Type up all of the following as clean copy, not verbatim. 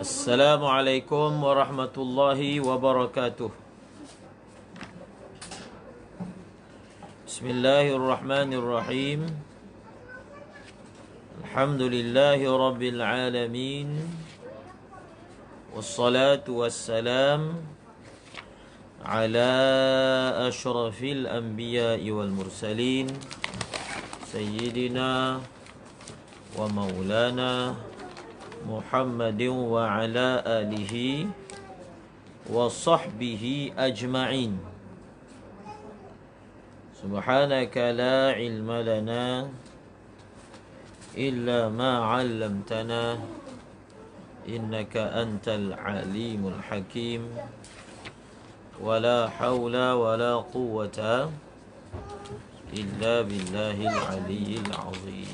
Assalamualaikum warahmatullahi wabarakatuh. Bismillahirrahmanirrahim. Alhamdulillahi rabbil alamin. Wassalatu wassalam ala ashrafil anbiya'i wal mursalin Sayyidina wa maulana Muhammadin wa ala alihi wa sahbihi ajma'in. Subhanaka la ilma lana illa ma 'allamtana innaka antal alimul hakim. Wa la hawla wa la quwwata illa billahil aliyyil azim.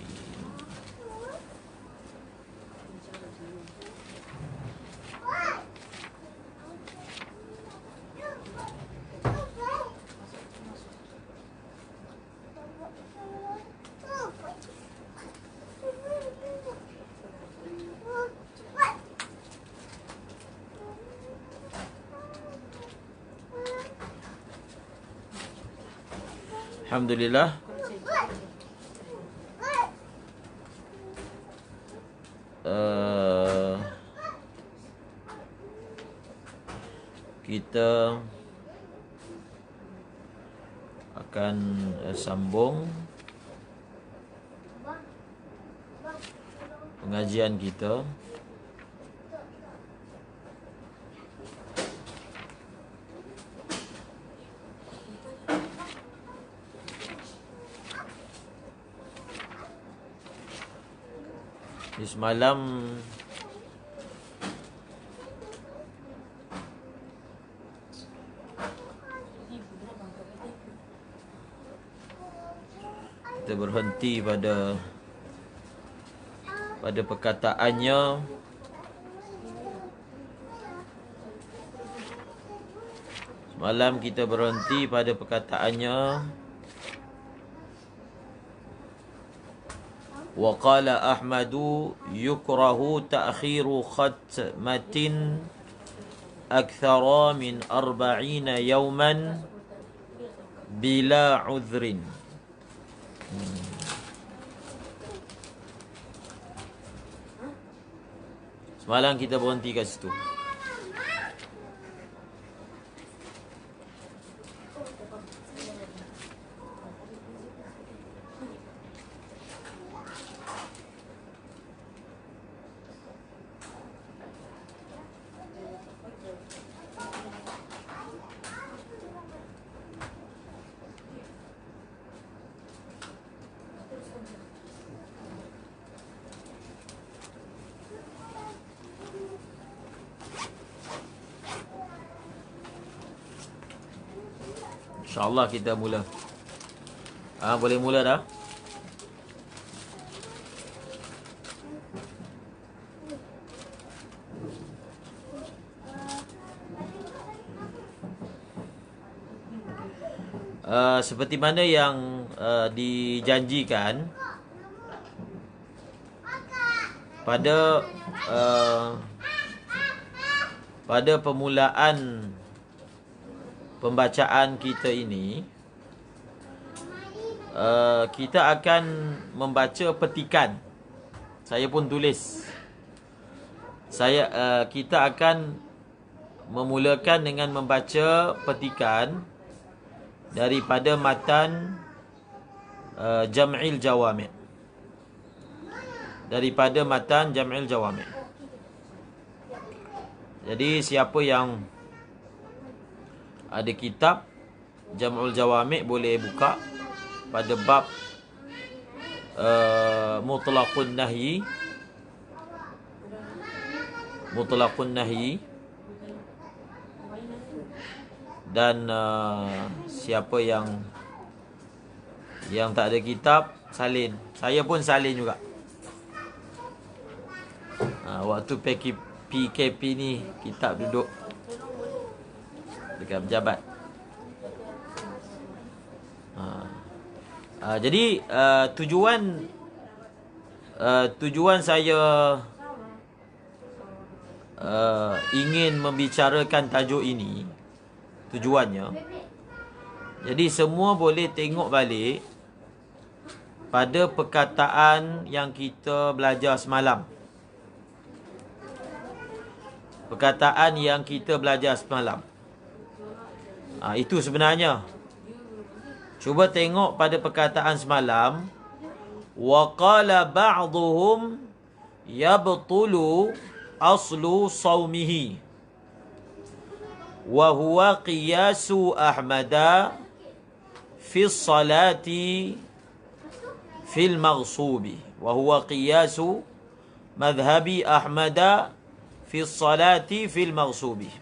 Alhamdulillah. Kita akan sambung pengajian kita semalam. Kita berhenti pada perkataannya semalam kita berhenti pada perkataannya wa qala Ahmadu yukrahu ta'khiru khatmatin akthara min 40 yawman bila udhrin. Semalam kita berhenti kat situ. InsyaAllah kita mula. Boleh mula dah. Seperti mana yang dijanjikan pada permulaan pembacaan kita ini, kita akan membaca petikan. Saya pun tulis. Kita akan memulakan dengan membaca petikan daripada matan Jam'il Jawami'. Daripada matan Jam'il Jawami'. Jadi siapa yang ada kitab Jam'ul Jawami' boleh buka pada bab Mutlaqun Nahyi. Mutlaqun Nahyi. Dan siapa yang tak ada kitab, salin. Saya pun salin juga. Waktu PKP ni kitab duduk dekat pejabat. Jadi tujuan saya ingin membicarakan tajuk ini, tujuannya, jadi semua boleh tengok balik pada perkataan yang kita belajar semalam. Perkataan yang kita belajar semalam. Itu sebenarnya. Cuba tengok pada perkataan semalam. Wa qala ba'dhum yabtulu aslu sawmihi wa huwa qiyasu Ahmada fi salati fil maghsubi wa huwa qiyasu madhhabi Ahmada fi salati fil maghsubi.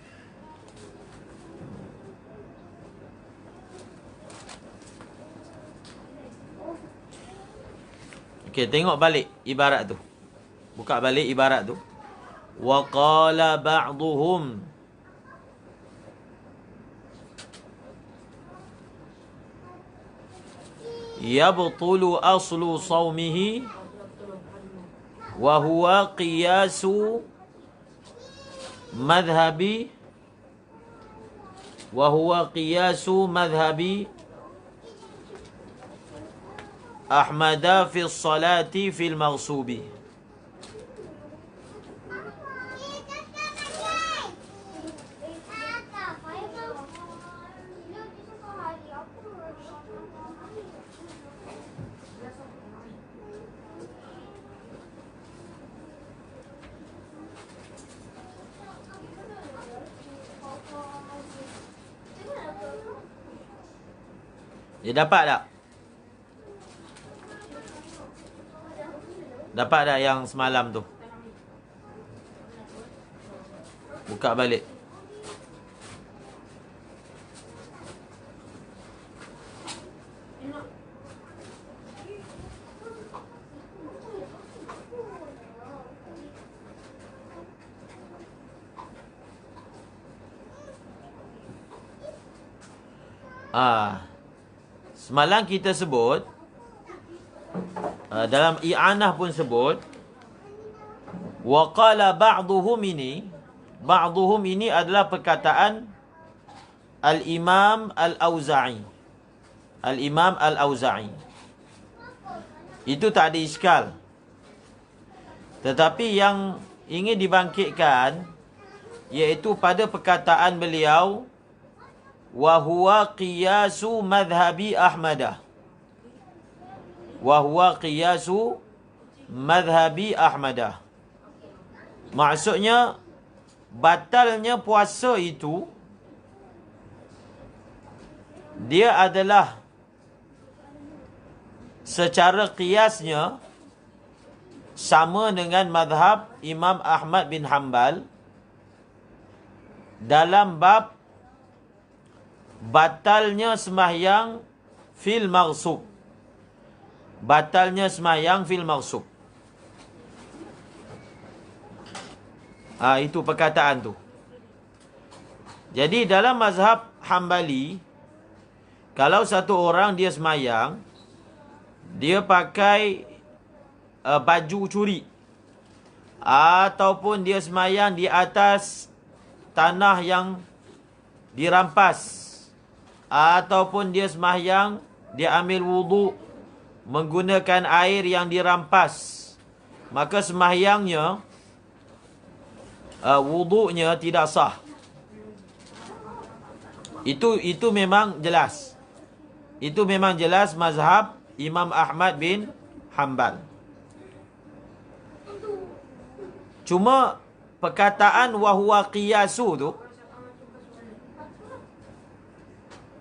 Okey, tengok balik ibarat tu. Buka balik ibarat tu. Wa qala ba'dhum yabtulu aslu sawmihi wa huwa qiyasu madhhabi Ahmada fi salati fil maghsubi. Dia dapat tak? Dapat tak yang semalam tu? Buka balik. Semalam kita sebut, dalam i'anah pun sebut, wa qala ba'dhum ini adalah perkataan Al-Imam Al-Auza'i. Al-Imam Al-Auza'i. Itu tak ada iskal. Tetapi yang ingin dibangkitkan iaitu pada perkataan beliau, wa huwa qiyasu madhhabi Ahmadah. Wa huwa qiyasu madhhabi Ahmadah. Maksudnya batalnya puasa itu dia adalah secara qiyasnya sama dengan madhab Imam Ahmad bin Hanbal dalam bab batalnya sembahyang fil maghsub. Batalnya sembahyang fil maghsub. Itu perkataan tu. Jadi dalam mazhab Hambali, kalau satu orang dia sembahyang, dia pakai baju curi, ataupun dia sembahyang di atas tanah yang dirampas, ataupun dia sembahyang, dia ambil wudu menggunakan air yang dirampas, maka sembahyangnya, wudunya tidak sah. Itu memang jelas. Itu memang jelas mazhab Imam Ahmad bin Hanbal. Cuma perkataan wahwa qiyasu tu,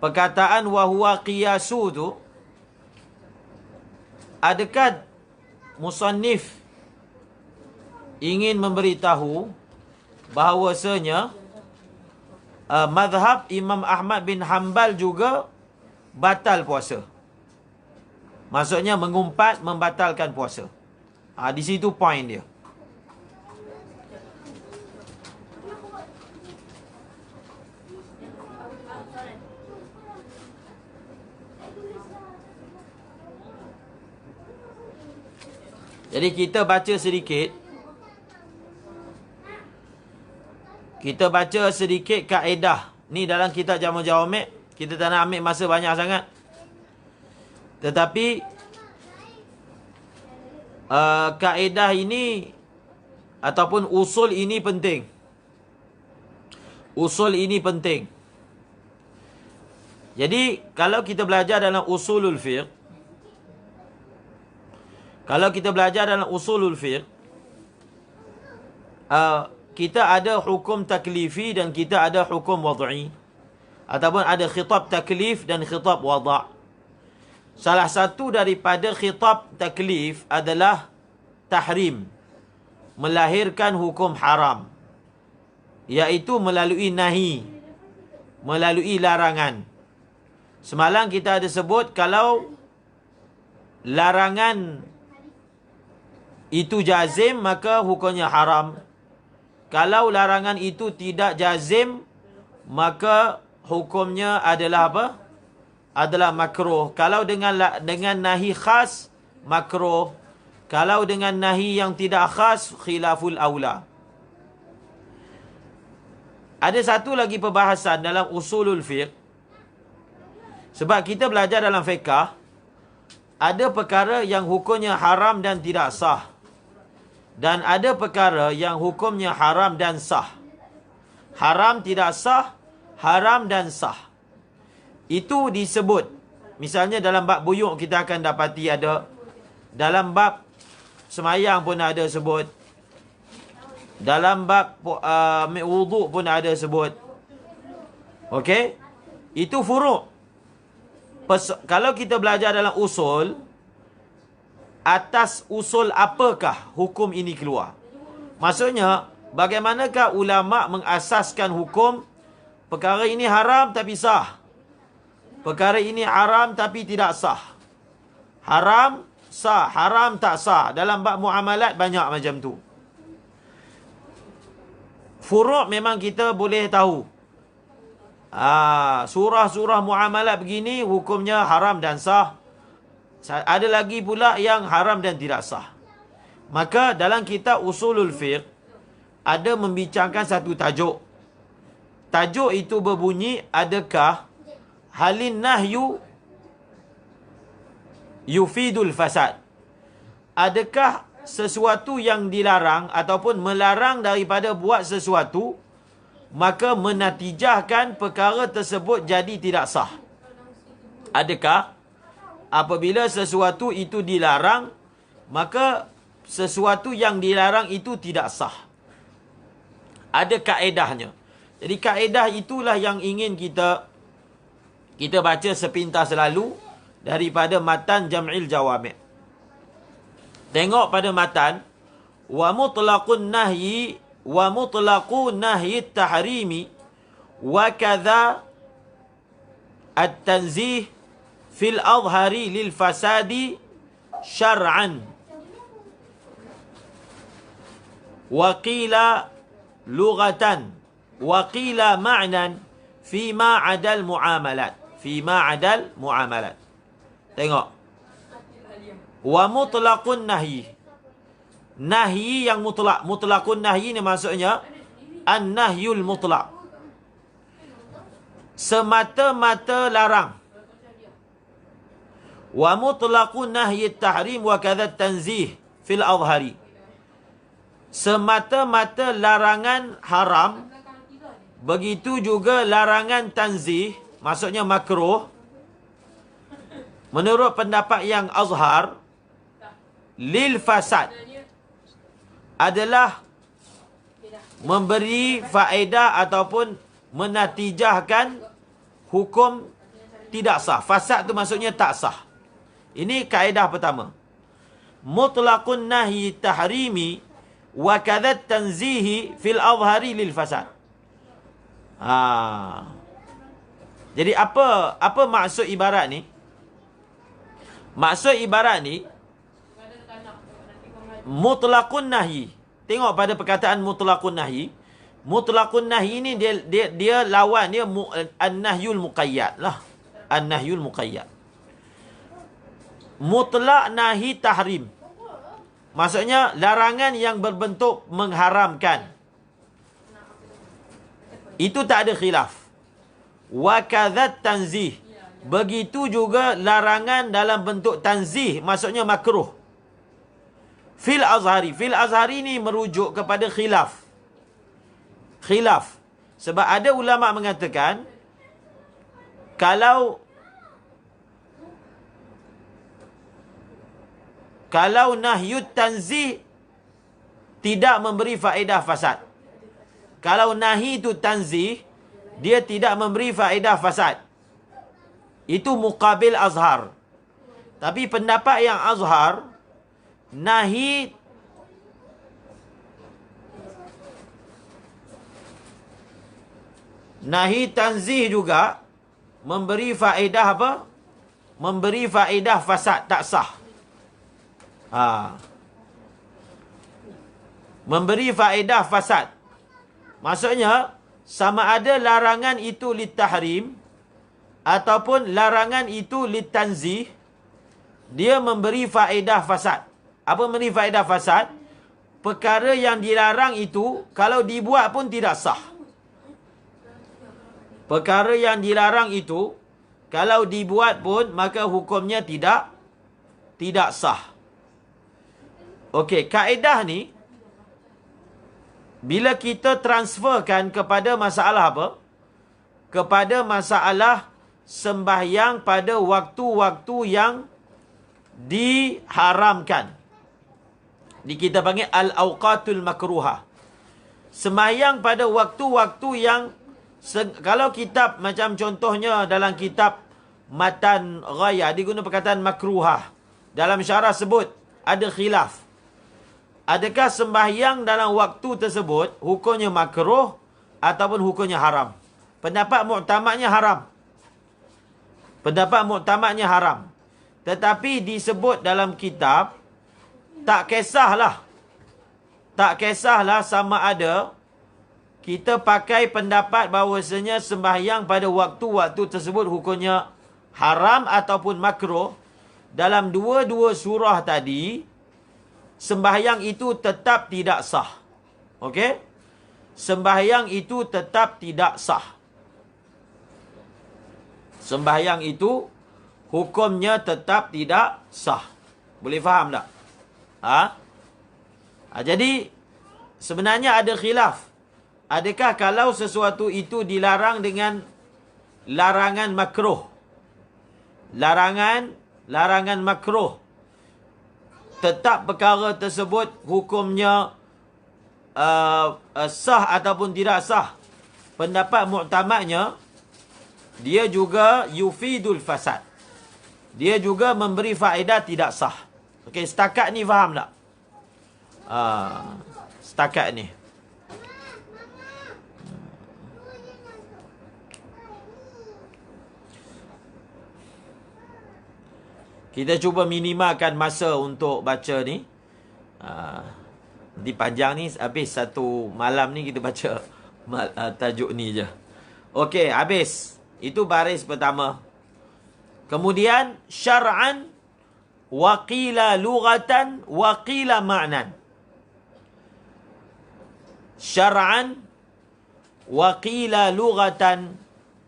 perkataan wahwa qiyasu tu, adakah musannif ingin memberitahu bahawasanya mazhab Imam Ahmad bin Hanbal juga batal puasa? Maksudnya mengumpat, membatalkan puasa. Di situ poin dia. Jadi kita baca sedikit Kita baca sedikit kaedah. Ni dalam kitab Jamu Jawami'. Kita tak nak ambil masa banyak sangat. Tetapi kaedah ini ataupun usul ini penting. Usul ini penting. Jadi kalau kita belajar dalam usulul fiqh, kita ada hukum taklifi dan kita ada hukum wad'i, ataupun ada khitab taklif dan khitab wada'. Salah satu daripada khitab taklif adalah tahrim, melahirkan hukum haram, iaitu melalui nahi, melalui larangan. Semalam kita ada sebut kalau larangan itu jazim, maka hukumnya haram. Kalau larangan itu tidak jazim, maka hukumnya adalah apa? Adalah makruh. Kalau dengan nahi khas, makruh. Kalau dengan nahi yang tidak khas, khilaful aula. Ada satu lagi perbahasan dalam usulul fiqh. Sebab kita belajar dalam fiqh, ada perkara yang hukumnya haram dan tidak sah. Dan ada perkara yang hukumnya haram dan sah. Haram tidak sah, haram dan sah. Itu disebut. Misalnya dalam bab buyuk kita akan dapati ada. Dalam bab semayang pun ada sebut. Dalam bab wuduk pun ada sebut. Okey? Itu furuk. Kalau kita belajar dalam usul, atas usul apakah hukum ini keluar? Maksudnya, bagaimanakah ulama' mengasaskan hukum perkara ini haram tapi sah, perkara ini haram tapi tidak sah, haram sah, haram tak sah. Dalam bab muamalat banyak macam tu. Furuk memang kita boleh tahu. Surah-surah muamalat begini hukumnya haram dan sah. Ada lagi pula yang haram dan tidak sah. Maka dalam kitab usulul fiqh ada membincangkan satu tajuk. Tajuk itu berbunyi, adakah halin nahyu yufidul fasad? Adakah sesuatu yang dilarang ataupun melarang daripada buat sesuatu, maka menatijahkan perkara tersebut jadi tidak sah? Adakah apabila sesuatu itu dilarang, maka sesuatu yang dilarang itu tidak sah? Ada kaedahnya. Jadi kaedah itulah yang ingin kita baca sepintas lalu daripada matan Jam'il Jawami'. Tengok pada matan, wa mutlaqun nahyi tahrimi wa kadza at-tanzih fil adhari lil fasadi syar'an wa qila lughatan wa qila ma'nan fima adal muamalat. Tengok, wa mutlaqun nahyi, nahyi yang mutlak. Mutlaqun nahyi ni maksudnya an-nahyul mutlaq, semata-mata larang. Wa mutlaqun nahyi tahrim wa kadza tanzih fil adhari, semata-mata larangan haram, begitu juga larangan tanzih, maksudnya makruh. Menurut pendapat yang azhar, lil fasad adalah memberi faedah ataupun menatijahkan hukum tidak sah. Fasad tu maksudnya tak sah. Ini kaedah pertama. Mutlaqun nahyi tahrimi wa kadza tanzihi fil adhari lil fasad. Jadi apa maksud ibarat ni? Maksud ibarat ni, mutlaqun nahyi. Tengok pada perkataan mutlaqun nahyi. Mutlaqun nahyi ni dia lawan dia an-nahyul muqayyad lah. An-nahyul muqayyad. Mutlaq nahi tahrim, maksudnya larangan yang berbentuk mengharamkan. Itu tak ada khilaf. Wa kadzat tanzih. Begitu juga larangan dalam bentuk tanzih, maksudnya makruh. Fil azhari. Fil azhari ni merujuk kepada khilaf. Khilaf. Sebab ada ulama mengatakan, kalau nahyut tanzih tidak memberi faedah fasad. Kalau nahi itu tanzih, dia tidak memberi faedah fasad. Itu muqabil azhar. Tapi pendapat yang azhar, nahi tanzih juga memberi faedah apa? Memberi faedah fasad, tak sah. Memberi faedah fasad. Maksudnya, sama ada larangan itu litahrim ataupun larangan itu litanzih, dia memberi faedah fasad. Apa memberi faedah fasad? Perkara yang dilarang itu, kalau dibuat pun tidak sah. Perkara yang dilarang itu, kalau dibuat pun, maka hukumnya tidak sah. Okey, kaedah ni, bila kita transferkan kepada masalah apa? Kepada masalah sembahyang pada waktu-waktu yang diharamkan. Kita panggil al-awqatul makruhah. Sembahyang pada waktu-waktu yang, kalau kitab, macam contohnya dalam kitab Matan Ghaya, diguna perkataan makruhah. Dalam syarah sebut, ada khilaf. Adakah sembahyang dalam waktu tersebut hukumnya makruh ataupun hukumnya haram? Pendapat muktamadnya haram. Pendapat muktamadnya haram. Tetapi disebut dalam kitab, tak kisahlah. Tak kisahlah sama ada kita pakai pendapat bahawasanya sembahyang pada waktu-waktu tersebut hukumnya haram ataupun makruh. Dalam dua-dua surah tadi, sembahyang itu tetap tidak sah. Okey? Sembahyang itu tetap tidak sah. Sembahyang itu hukumnya tetap tidak sah. Boleh faham tak? Jadi sebenarnya ada khilaf. Adakah kalau sesuatu itu dilarang dengan larangan makruh? Larangan makruh. Tetap perkara tersebut hukumnya sah ataupun tidak sah. Pendapat muktamadnya, dia juga yufidul fasad. Dia juga memberi faedah tidak sah. Okey, setakat ni faham tak? Setakat ni. Kita cuba minimalkan masa untuk baca ni. Nanti panjang ni, habis satu malam ni kita baca tajuk ni je. Okey, habis. Itu baris pertama. Kemudian, syar'an, waqila lughatan, waqila ma'nan. Syar'an, waqila lughatan,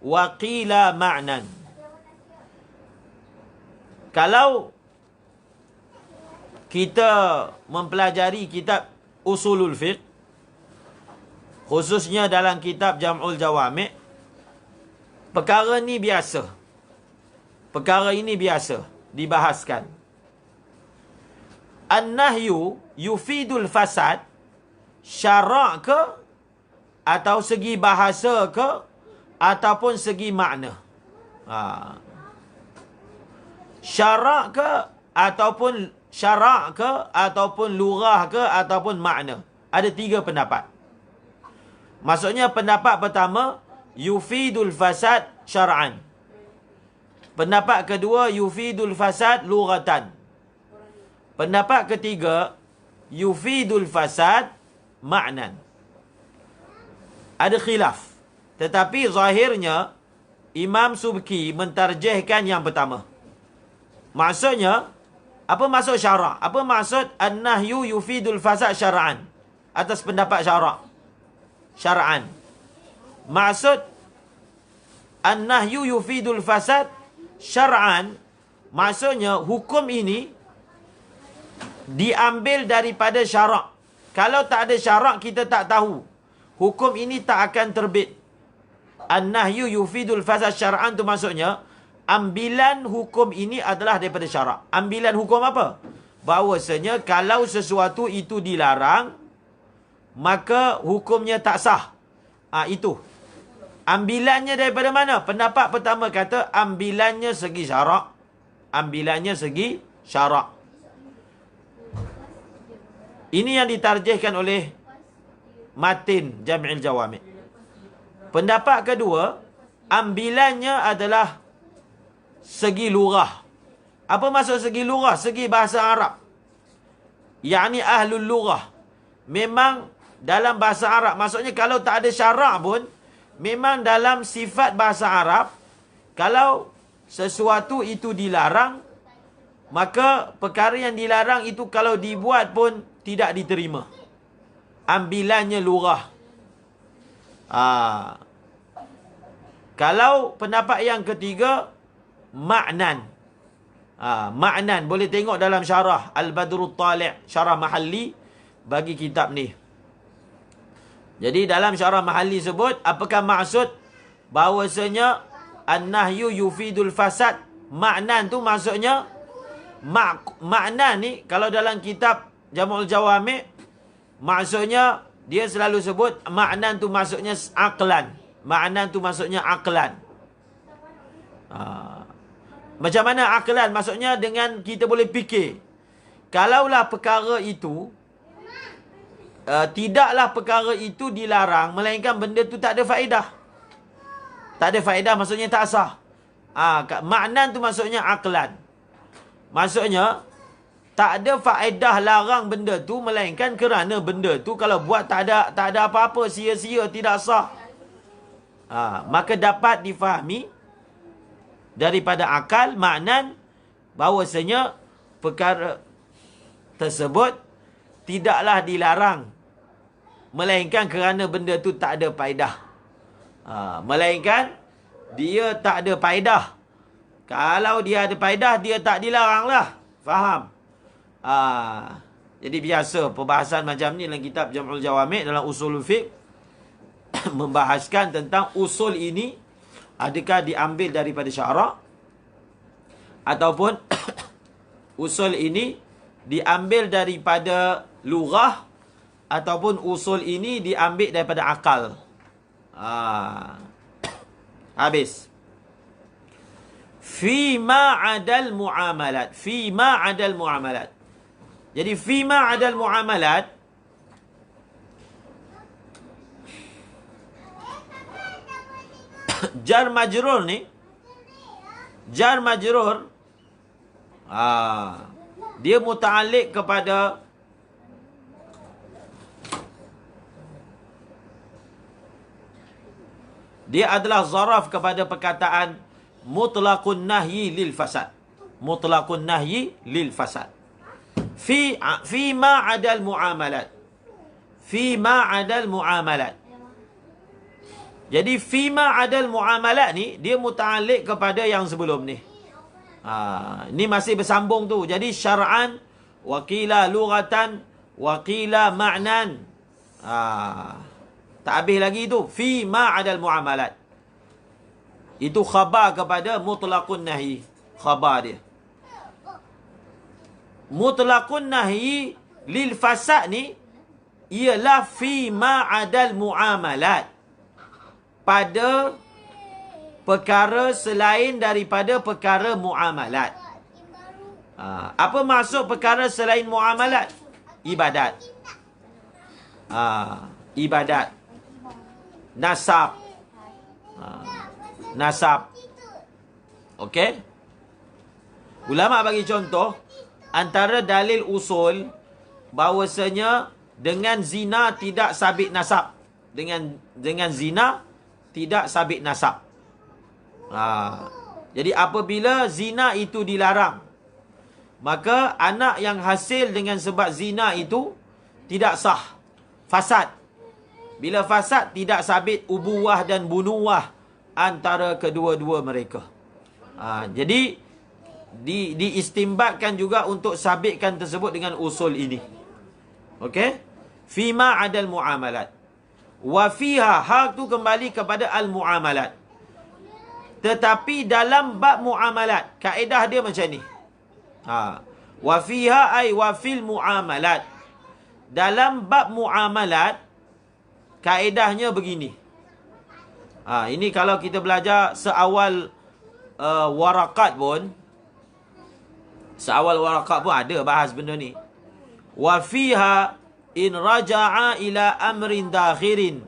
waqila ma'nan. Kalau kita mempelajari kitab usulul fiqh, khususnya dalam kitab Jam'ul Jawami', perkara ni biasa. Perkara ini biasa dibahaskan. An-nahyu yufidul fasad, syarak ke, atau segi bahasa ke, ataupun segi makna. Syarak ke, ataupun syarak ke, ataupun lughah ke, ataupun makna. Ada tiga pendapat. Maksudnya pendapat pertama, yufidul fasad syar'an. Pendapat kedua, yufidul fasad lughatan. Pendapat ketiga, yufidul fasad ma'nan. Ada khilaf. Tetapi zahirnya, Imam Subki mentarjihkan yang pertama. Maksudnya, apa maksud syarak? Apa maksud an-nahyu yufidul fasad syar'an? Atas pendapat syarak. Syar'an. Maksud an-nahyu yufidul fasad syar'an, maksudnya hukum ini diambil daripada syarak. Kalau tak ada syarak, kita tak tahu. Hukum ini tak akan terbit. An-nahyu yufidul fasad syar'an tu maksudnya, ambilan hukum ini adalah daripada syarak. Ambilan hukum apa? Bahawasanya kalau sesuatu itu dilarang, maka hukumnya tak sah. Itu. Ambilannya daripada mana? Pendapat pertama kata ambilannya segi syarak. Ambilannya segi syarak. Ini yang ditarjihkan oleh Matin Jami'il Jawami'. Pendapat kedua, ambilannya adalah segi lurah. Apa maksud segi lurah? Segi bahasa Arab. Yakni ahlul lurah. Memang dalam bahasa Arab, maksudnya kalau tak ada syarak pun, memang dalam sifat bahasa Arab, kalau sesuatu itu dilarang, maka perkara yang dilarang itu kalau dibuat pun tidak diterima. Ambilannya lurah. Kalau pendapat yang ketiga, ma'nan. Ma'nan. Boleh tengok dalam syarah Al-Badrut Tali', syarah mahalli bagi kitab ni. Jadi dalam syarah mahalli sebut, apakah maksud bahawasanya an-nahyu yufidul fasad? Ma'nan tu maksudnya, ma'nan ni kalau dalam kitab Jam'ul Jawami', maksudnya dia selalu sebut ma'nan tu maksudnya aqlan. Ma'nan tu maksudnya aqlan. Macam mana aqlan? Maksudnya dengan kita boleh fikir. Kalaulah perkara itu tidaklah perkara itu dilarang, melainkan benda tu tak ada faedah. Tak ada faedah maksudnya tak sah. Ma'nan tu maksudnya aqlan. Maksudnya tak ada faedah larang benda tu, melainkan kerana benda tu kalau buat tak ada apa-apa, sia-sia, tidak sah. Maka dapat difahami daripada akal, ma'nan, bahawasanya perkara tersebut tidaklah dilarang, melainkan kerana benda tu tak ada faedah. Melainkan dia tak ada faedah. Kalau dia ada faedah, dia tak dilarang lah. Faham? Jadi biasa perbahasan macam ni dalam kitab Jam'ul Jawami' dalam usul fiqh membahaskan tentang usul ini adakah diambil daripada syarak ataupun usul ini diambil daripada lughah ataupun usul ini diambil daripada akal. Habis. Fima adal muamalat. Fima adal muamalat. Jadi fima adal muamalat, jar majrur ni, jar majrur dia muta'alliq kepada dia adalah zaraf kepada perkataan mutlaqun nahyi lil fasad. Mutlaqun nahyi lil fasad. Fi ma adal muamalat. Fi ma adal muamalat. Jadi fi ma adal muamalat ni dia muta'alliq kepada yang sebelum ni. Ni masih bersambung tu. Jadi syar'an wa qila lughatan wa qila ma'nan. Tak habis lagi tu. Fi ma adal muamalat. Itu khabar kepada mutlaqun nahyi. Khabar dia. Mutlaqun nahyi lil fasad ni ialah fi ma adal muamalat, pada perkara selain daripada perkara muamalat. Apa maksud perkara selain muamalat? Ibadat. Ibadat. Nasab. Nasab. Okey? Ulama bagi contoh, antara dalil usul bahawasanya dengan zina tidak sabit nasab. Dengan zina tidak sabit nasab. Jadi apabila zina itu dilarang, maka anak yang hasil dengan sebab zina itu tidak sah, fasad. Bila fasad, tidak sabit ubuwah dan bunuwah antara kedua-dua mereka. Jadi, diistimbatkan juga untuk sabitkan tersebut dengan usul ini. Okey? Fima adal muamalat. Wa fiha, hal tu kembali kepada al-muamalat. Tetapi dalam bab muamalat, kaedah dia macam ni. Wa fiha ay wa fil muamalat. Dalam bab muamalat, kaedahnya begini. Ini kalau kita belajar seawal warakat pun, ada bahas benda ni. Wa fiha in raja'a ila amrin dakhilin.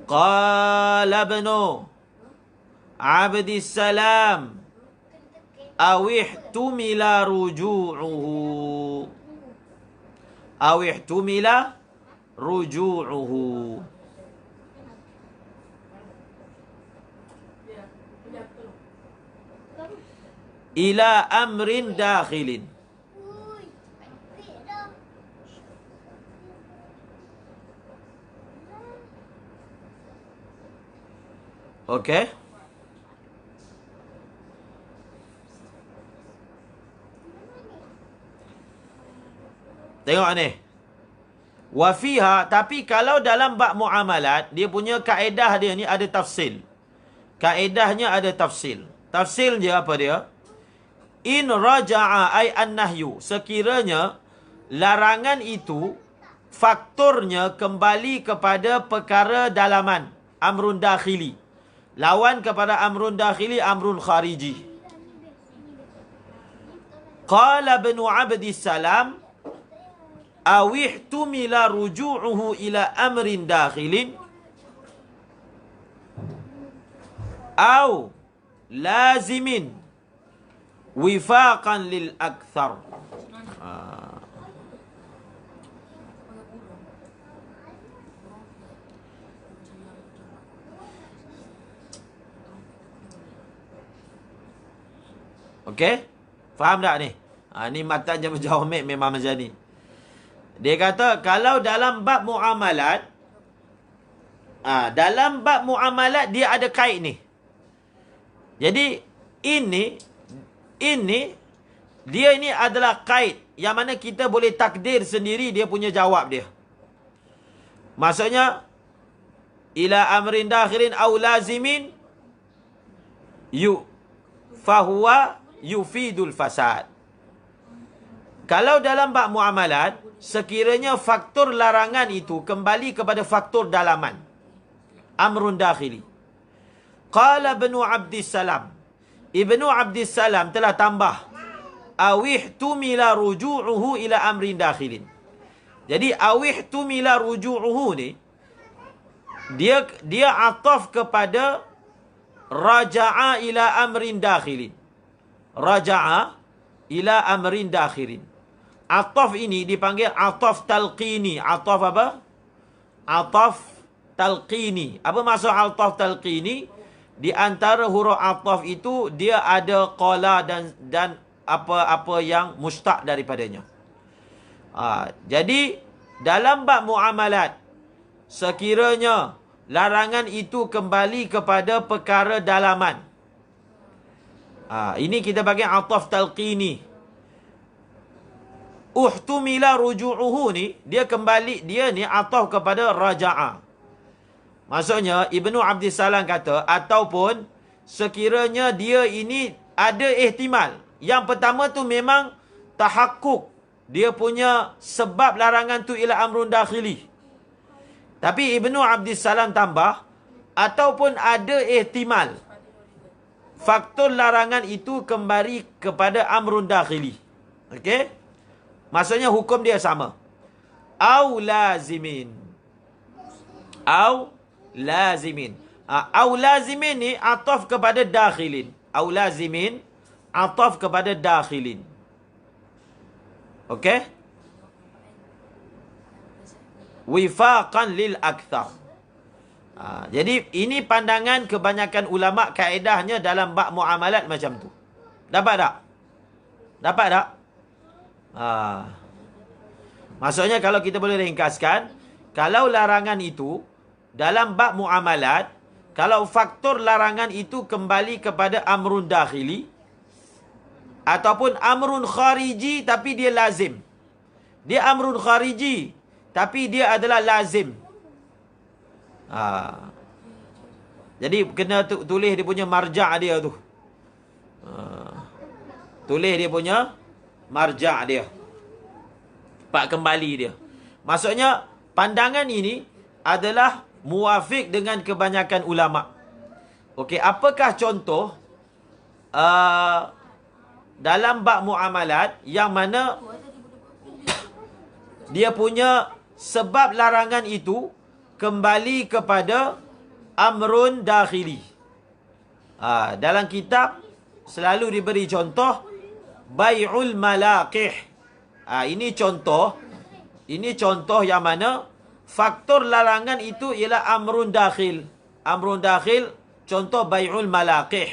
Qala ibnu Abdissalam awihtumila ruju'uhu. Ila amrin dakhilin. Okey. Tengok ni. Wa fiha, tapi kalau dalam bab muamalat, dia punya kaedah dia ni ada tafsil. Kaedahnya ada tafsil. Tafsil dia apa dia? In raja'a ay an-nahyu. Sekiranya larangan itu faktornya kembali kepada perkara dalaman, amrun dakhili. Lawan kepada amrun dakhili, amrun khariji. Qala ibnu Abdissalam awihtumila ruju'uhu ila amrin dakhilin aw lazimin wifaqan lil akthar. Okey? Faham tak ni? Ni matan Jamu Jawamik memang macam ni. Dia kata kalau dalam bab muamalat, dalam bab muamalat dia ada kait ni. Jadi ini dia ini adalah kait yang mana kita boleh takdir sendiri dia punya jawab dia. Maksudnya ila amrin dakhilin aw lazimin fahuwa yufidul fasad. Kalau dalam bab muamalat, sekiranya faktor larangan itu kembali kepada faktor dalaman, amrun dakhili. Qala ibnu Abdissalam. Ibnu Abdissalam telah tambah awihtumila ruju'uhu ila amrin dakhilin. Jadi awihtumila ruju'uhu ni dia ataf kepada raja'a ila amrin dakhilin. Raja'a ila amrin dakhilin. Ataf ini dipanggil ataf talqini. Ataf apa? Ataf talqini. Apa maksud ataf talqini? Di antara huruf ataf itu dia ada qala dan apa-apa yang mustaq daripadanya. Jadi dalam bab muamalat, sekiranya larangan itu kembali kepada perkara dalaman, ini kita bagi ataf talqini. Uhtumila ruju'uhu ni, dia kembali, dia ni ataf kepada raja'a. Maksudnya, Ibnu Abdissalam kata, ataupun sekiranya dia ini ada ihtimal. Yang pertama tu memang tahakkuk. Dia punya sebab larangan tu ila amrun dakhili. Tapi Ibnu Abdissalam tambah, ataupun ada ihtimal. Faktor larangan itu kembali kepada amrun dakhili. Okey? Maksudnya hukum dia sama. Au lazimin. Au lazimin. Au lazimin ni ataf kepada dakhilin. Au lazimin ataf kepada dakhilin. Okey? Wifaqan lil akthar. Jadi ini pandangan kebanyakan ulama, kaedahnya dalam bab muamalat macam tu. Dapat tak? Dapat tak? Maksudnya kalau kita boleh ringkaskan, kalau larangan itu dalam bab muamalat, kalau faktor larangan itu kembali kepada amrun dakhili ataupun amrun khariji tapi dia lazim. Dia amrun khariji tapi dia adalah lazim. Jadi kena tulis dia punya marja' dia tu. Tulis dia punya marja' dia. Pak kembali dia. Maksudnya pandangan ini adalah muafiq dengan kebanyakan ulama. Okey, apakah contoh dalam bab muamalat yang mana dia punya sebab larangan itu kembali kepada amrun dakhili. Dalam kitab selalu diberi contoh bai'ul malaqih. Ini contoh yang mana faktor larangan itu ialah amrun dakhil. Amrun dakhil contoh bai'ul malaqih.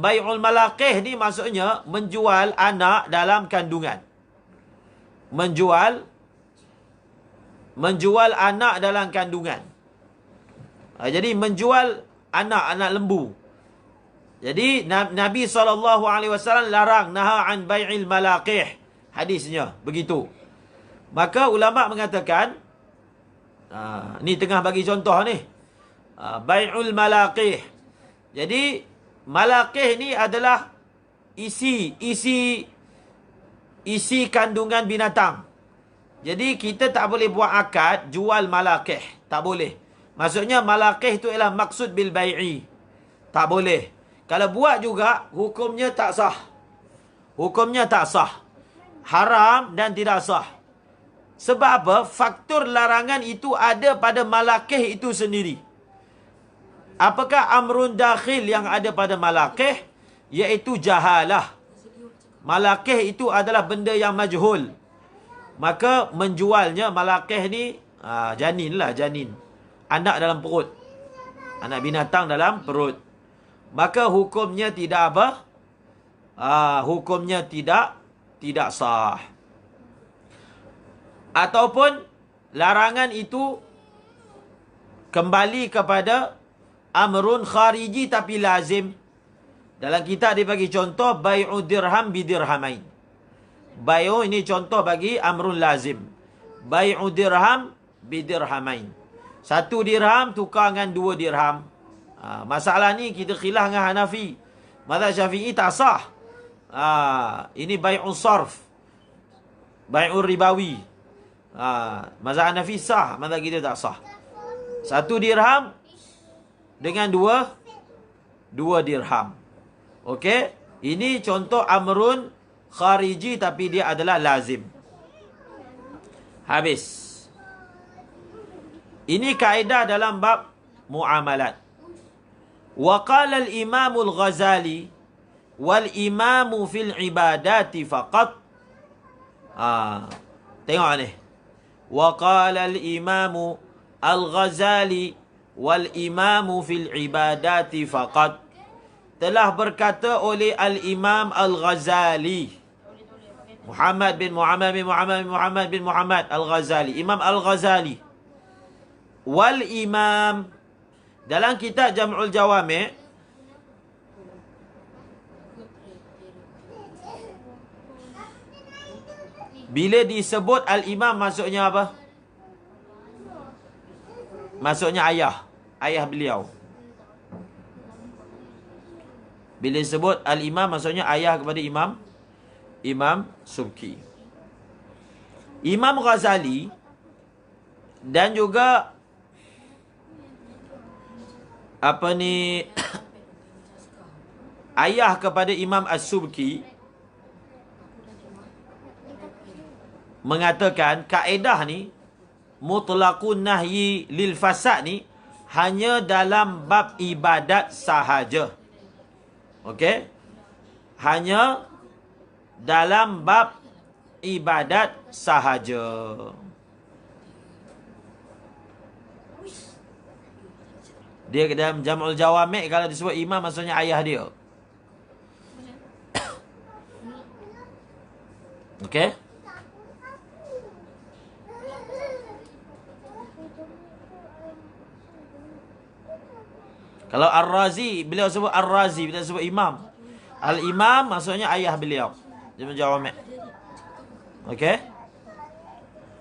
Bai'ul malaqih ni maksudnya menjual anak dalam kandungan. Menjual anak dalam kandungan. Jadi menjual anak lembu. Jadi Nabi SAW larang, naha an bai'il malaqih. Hadisnya begitu. Maka ulama mengatakan, ni tengah bagi contoh ni. Bai'ul malaqih. Jadi malaqih ni adalah isi kandungan binatang. Jadi kita tak boleh buat akad jual malaqih, tak boleh. Maksudnya malaqih itu ialah maksud bil bai'i. Tak boleh. Kalau buat juga hukumnya tak sah. Hukumnya tak sah. Haram dan tidak sah. Sebab apa? Faktor larangan itu ada pada malaqih itu sendiri. Apakah amrun dakhil yang ada pada malaqih? Iaitu jahalah. Malaqih itu adalah benda yang majhul. Maka menjualnya malaqih ni janin lah, janin. Anak dalam perut. Anak binatang dalam perut. Maka hukumnya tidak apa? Hukumnya tidak sah. Ataupun larangan itu kembali kepada amrun khariji tapi lazim. Dalam kitab dia bagi contoh bai'u dirham bidirhamain. Bai'u ini contoh bagi amrun lazim. Bai'u dirham bidirhamain. 1 dirham tukar dengan 2 dirham. Masalah ni kita khilaf dengan Hanafi. Mazhab Syafi'i tak sah. Ini bai'un sarf. Bai'un ribawi. Mazhab Hanafi sah, mazhab kita tak sah. 1 dirham dengan 2 dirham. Okey, ini contoh amrun khariji tapi dia adalah lazim. Habis. Ini kaedah dalam bab muamalat. Wa qala al-Imam al-Ghazali wal imamu fil ibadati faqat. Tengok ni. Wa qala al-Imam al-Ghazali wal imamu fil ibadati faqat. Telah berkata oleh al-Imam al-Ghazali, Muhammad bin Muhammad al-Ghazali, Imam al-Ghazali. Wal imam, dalam kitab Jam'ul Jawami' bila disebut al-imam maksudnya apa? Maksudnya ayah beliau. Bila disebut al-imam maksudnya ayah kepada Imam Subki. Imam Ghazali dan juga ayah kepada Imam As-Subki mengatakan kaedah ni mutlaqun nahyi lil fasad ni hanya dalam bab ibadat sahaja. Okey? Hanya dalam bab ibadat sahaja. Dia dalam Jam'ul Jawami' kalau disebut imam maksudnya ayah dia. Okey? Kalau Ar-Razi, beliau sebut Ar-Razi, beliau sebut imam. Al-imam maksudnya ayah beliau. Dia menjawab. Okey?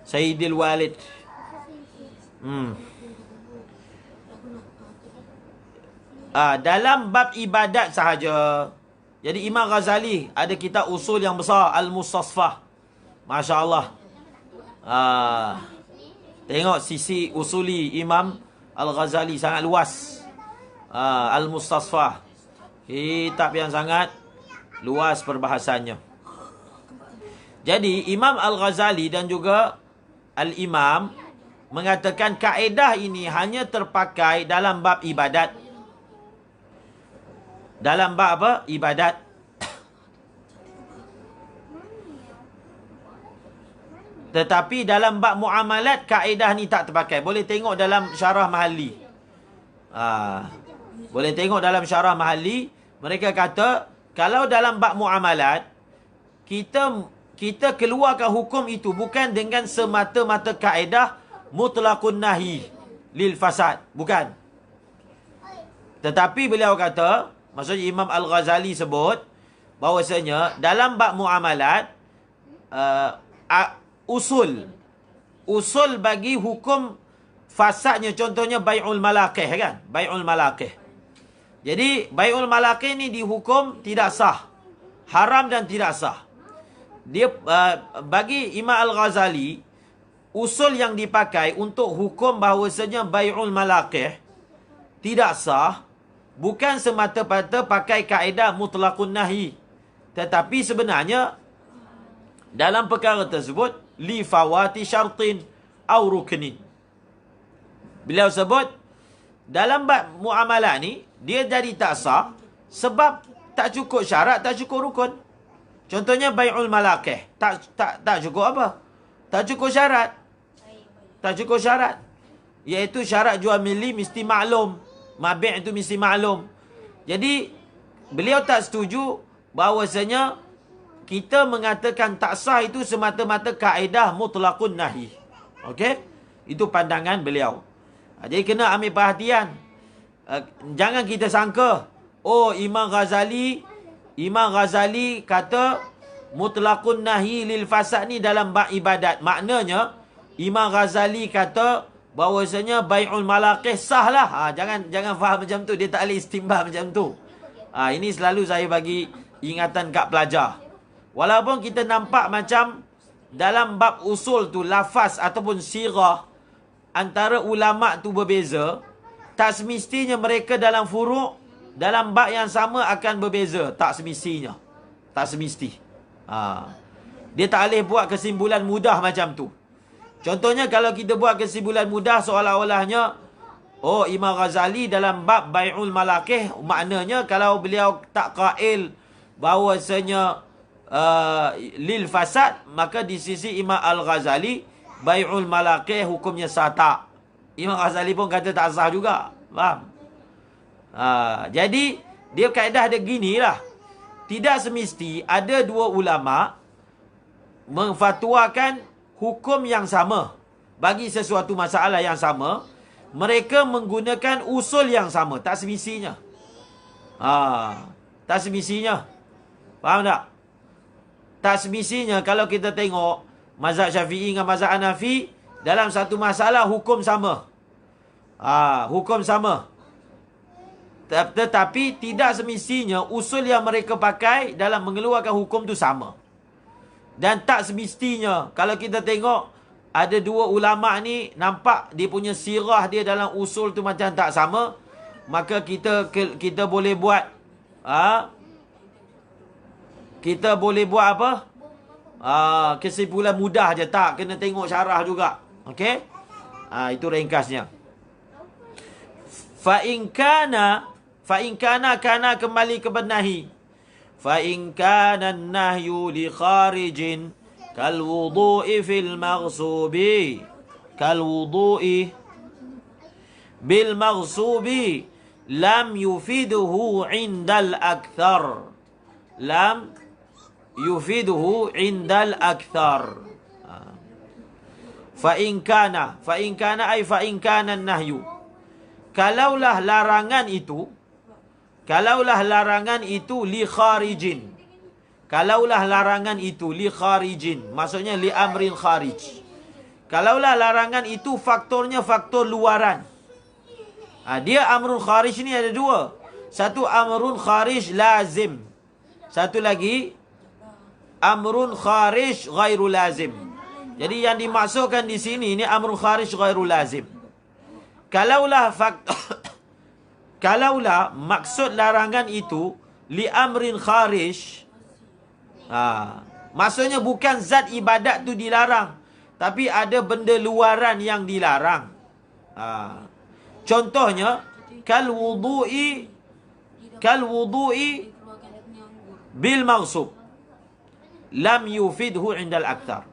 Sayyidil Walid. Dalam bab ibadat sahaja. Jadi Imam Ghazali ada kitab usul yang besar, Al-Mustasfah. Masya Allah. Tengok sisi usuli Imam Al-Ghazali sangat luas. Al-Mustasfah, kitab yang sangat luas perbahasannya. Jadi Imam Al-Ghazali dan juga Al-Imam mengatakan kaedah ini hanya terpakai dalam bab ibadat. Dalam bab apa? Ibadat. Tetapi dalam bab muamalat kaedah ni tak terpakai. Boleh tengok dalam syarah Mahalli. Boleh tengok dalam syarah Mahalli, mereka kata kalau dalam bab muamalat kita keluarkan hukum itu bukan dengan semata-mata kaedah mutlaqun nahi lil fasad, bukan. Tetapi beliau kata, maksudnya Imam Al-Ghazali sebut bahawasanya dalam bab muamalat usul bagi hukum fasadnya, contohnya bai'ul malaqih kan, bai'ul malaqih. Jadi bai'ul malaqih ni dihukum tidak sah, haram dan tidak sah. Dia bagi Imam Al-Ghazali, usul yang dipakai untuk hukum bahawasanya bai'ul malaqih tidak sah bukan semata-mata pakai kaedah mutlaqun nahi, tetapi sebenarnya dalam perkara tersebut li fawati syartin au ruknin. Beliau sebut dalam bab muamalah ni dia jadi tak sah sebab tak cukup syarat, tak cukup rukun. Contohnya bai'ul malaqih, tak cukup apa? Tak cukup syarat. Tak cukup syarat. Iaitu syarat jual beli mesti maklum. Mabi' itu mesti maklum. Jadi beliau tak setuju bahawasanya kita mengatakan tak sah itu semata-mata kaedah mutlaqun nahi. Okey? Itu pandangan beliau. Jadi kena ambil perhatian. Jangan kita sangka, oh Imam Ghazali kata mutlaqun nahi lil fasad ni dalam bab ibadat. Maknanya Imam Ghazali kata bahawasanya bai'ul malaqih sah lah. Jangan faham macam tu. Dia tak boleh istimbah macam tu. Ini selalu saya bagi ingatan kat pelajar. Walaupun kita nampak macam dalam bab usul tu lafaz ataupun sirah antara ulama tu berbeza, tak semestinya mereka dalam furu' dalam bab yang sama akan berbeza. Tak semestinya. Tak semesti. Dia tak boleh buat kesimpulan mudah macam tu. Contohnya kalau kita buat kesimpulan mudah seolah-olahnya, oh Imam Ghazali dalam bab bai'ul malaqih, maknanya kalau beliau tak qail bahawasanya lil fasad, maka di sisi Imam Al-Ghazali bai'ul malaqih hukumnya sah tak. Imam Ghazali pun kata tak sah juga. Faham? Jadi dia kaedah dia ginilah. Tidak semesti ada dua ulama memfatwakan hukum yang sama bagi sesuatu masalah yang sama, mereka menggunakan usul yang sama. Tak semestinya. Tak semestinya. Faham tak? Tak semestinya kalau kita tengok mazhab Syafi'i dengan mazhab Hanafi dalam satu masalah hukum sama. Hukum sama. Tetapi tidak semestinya usul yang mereka pakai dalam mengeluarkan hukum tu sama. Dan tak semestinya kalau kita tengok ada dua ulama ni nampak dia punya sirah dia dalam usul tu macam tak sama, maka kita boleh buat kita boleh buat apa? Kesimpulan mudah je, tak kena tengok syarah juga. Okey? Itu ringkasnya. Fa in kana kembali ke benahi. Fa in kana an-nahyu li kharijin kal wudu'i fil maghsubi bil maghsubi lam yufiduhu 'indal akthar. Lam yufiduhu indal akthar. Fa in kana ay fa in kana nahyu. Kalaulah larangan itu li kharijin. Kalaulah larangan itu li kharijin, maksudnya li amrin kharij. Kalaulah larangan itu faktornya faktor luaran. Dia amrun kharij ni ada dua. Satu amrun kharij lazim. Satu lagi amrun kharij ghairu lazim. Jadi yang dimaksudkan di sini ini amrun kharij ghairu lazim. Kalaulah maksud larangan itu li amrin kharij, maksudnya bukan zat ibadat tu dilarang, tapi ada benda luaran yang dilarang. Contohnya kal wudu'i bil maghsub lam yufidhu indal akthar.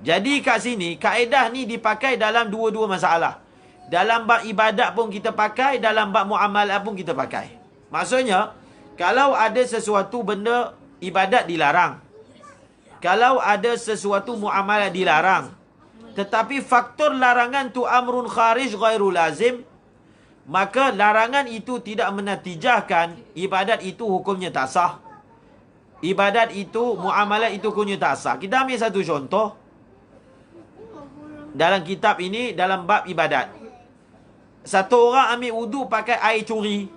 Jadi kat sini kaedah ni dipakai dalam dua-dua masalah. Dalam bab ibadat pun kita pakai, dalam bab muamalah pun kita pakai. Maksudnya kalau ada sesuatu benda ibadat dilarang, kalau ada sesuatu muamalah dilarang, tetapi faktor larangan tu amrun kharij ghairu lazim, maka larangan itu tidak menatijahkan ibadat itu hukumnya tak sah. Ibadat itu, muamalah itu hukumnya tak sah. Kita ambil satu contoh. Dalam kitab ini, dalam bab ibadat. Satu orang ambil wudu pakai air curi.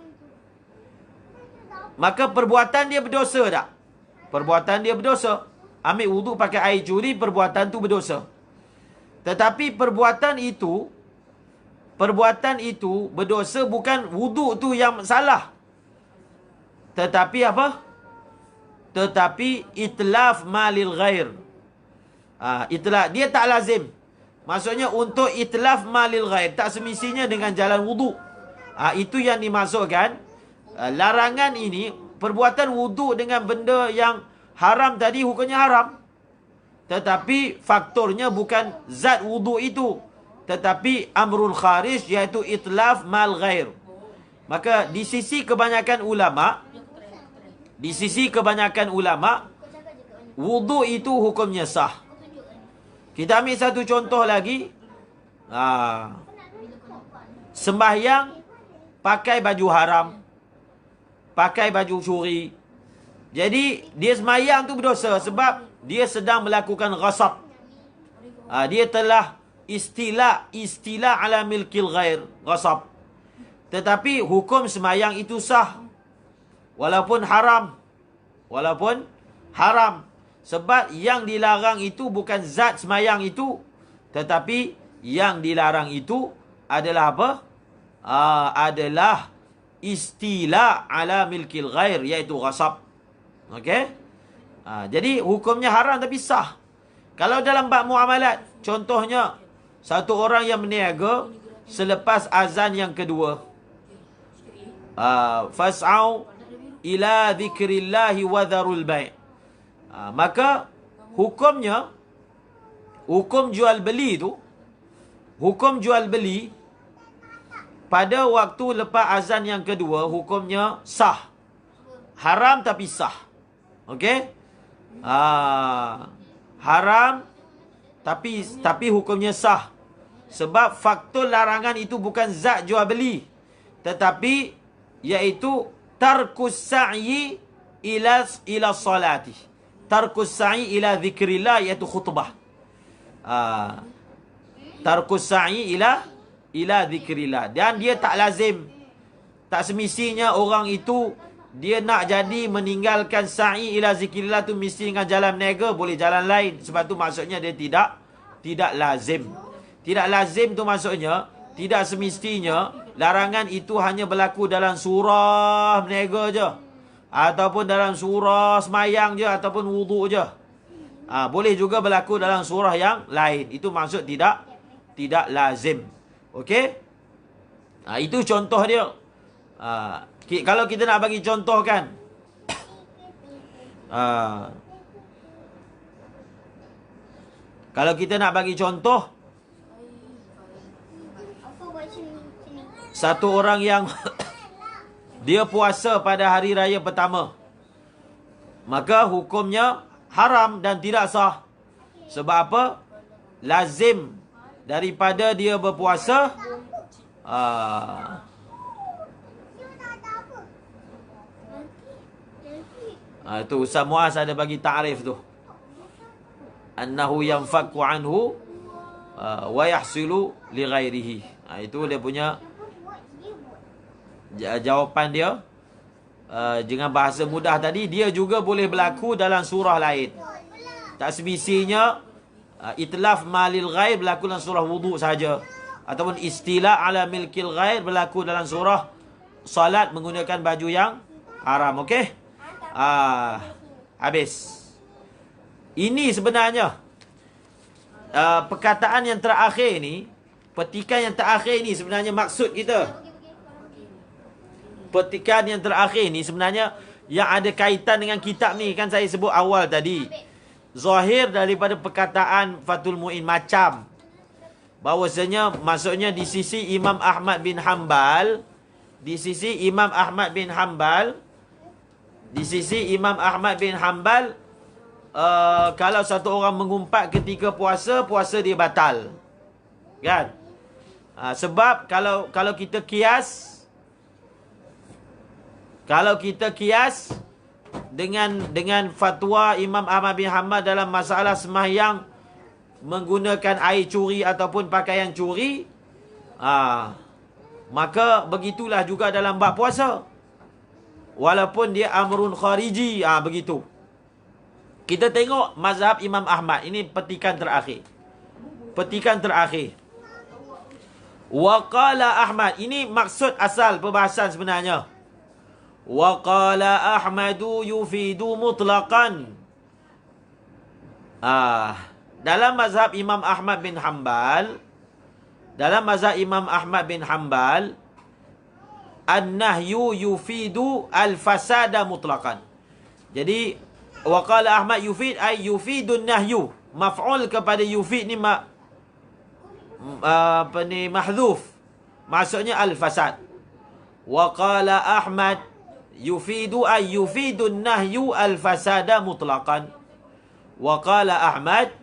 Maka perbuatan dia berdosa tak? Perbuatan dia berdosa. Ambil wudu pakai air curi, perbuatan tu berdosa. Tetapi perbuatan itu berdosa bukan wudu tu yang salah. Tetapi apa? Tetapi itlaf malil ghair. Itlaf dia tak lazim. Maksudnya untuk itlaf malil ghair, tak semestinya dengan jalan wudu. Itu yang dimaksudkan. Larangan ini, perbuatan wudu dengan benda yang haram tadi hukumnya haram. Tetapi faktornya bukan zat wudu itu, tetapi amrul kharij, iaitu itlaf mal ghair. Maka di sisi kebanyakan ulama, wudu itu hukumnya sah. Kita ambil satu contoh lagi. Sembahyang pakai baju haram, pakai baju curi. Jadi dia sembahyang tu berdosa sebab dia sedang melakukan ghasab. Dia telah istilah ala milkil ghair, ghasab. Tetapi hukum sembahyang itu sah walaupun haram. Sebab yang dilarang itu bukan zat sembahyang itu, tetapi yang dilarang itu adalah apa? Adalah istilah ala milkil ghair, iaitu ghasab. Okey? Jadi hukumnya haram tapi sah. Kalau dalam bab muamalat, contohnya satu orang yang berniaga selepas azan yang kedua, fas'au ila dzikrillahi wa dharul bai'. Maka hukum jual beli pada waktu lepas azan yang kedua hukumnya sah. Haram tapi sah. Okey? Haram tapi hukumnya sah. Sebab faktor larangan itu bukan zat jual beli, tetapi iaitu tarkus sa'i ila salati. Tarkus sa'i ila zikrillah, iaitu khutbah. Tarkus sa'i ila zikrillah. Dan dia tak lazim, tak semestinya orang itu dia nak jadi meninggalkan sa'i ila zikrillah tu mesti dengan jalan berniaga, boleh jalan lain. Sebab tu maksudnya dia tidak lazim. Tidak lazim tu maksudnya tidak semestinya larangan itu hanya berlaku dalam surah berniaga je, ataupun dalam surah semayang je, ataupun wudu je. Boleh juga berlaku dalam surah yang lain. Itu maksud tidak lazim. Okey? Itu contoh dia. Kalau kita nak bagi contoh kan, kalau kita nak bagi contoh, satu orang yang dia puasa pada hari raya pertama, maka hukumnya haram dan tidak sah. Sebab apa? Lazim daripada dia berpuasa itu Ustaz Muaz ada bagi ta'rif tu. Annahu yanfaku anhu wa yahsilu li ghairihi. Itu dia punya jawapan dia. Dengan bahasa mudah tadi, dia juga boleh berlaku dalam surah lain. Tak semestinya itlaf malil ghair berlaku dalam surah wudu saja, ataupun istila ala milkil ghair berlaku dalam surah salat menggunakan baju yang haram. Okey? Habis. Ini sebenarnya perkataan yang terakhir ni, petikan yang terakhir ni sebenarnya maksud kita. Petikan yang terakhir ni sebenarnya yang ada kaitan dengan kitab ni, kan saya sebut awal tadi. Zahir daripada perkataan Fathul Mu'in macam bahawasanya, maksudnya di sisi Imam Ahmad bin Hanbal, kalau satu orang mengumpat ketika puasa, puasa dia batal. Kan? Sebab kalau kita kias dengan fatwa Imam Ahmad bin Hanbal dalam masalah sembahyang menggunakan air curi ataupun pakaian curi, maka begitulah juga dalam bab puasa. Walaupun dia amrun khariji, begitu. Kita tengok mazhab Imam Ahmad. Ini petikan terakhir. Wa qala Ahmad. Ini maksud asal perbahasan sebenarnya. Wa qala Ahmadu yufidu mutlaqan. Dalam mazhab Imam Ahmad bin Hanbal, an-nahyu yufidu al-fasada mutlaqan. Jadi wa qala Ahmad yufid ay yufidun nahyu. Maf'ul kepada yufid ni mahdhuf. Maksudnya al-fasad. Wa qala Ahmad yufidu ay yufidun nahyu al-fasada mutlaqan. Wa qala Ahmad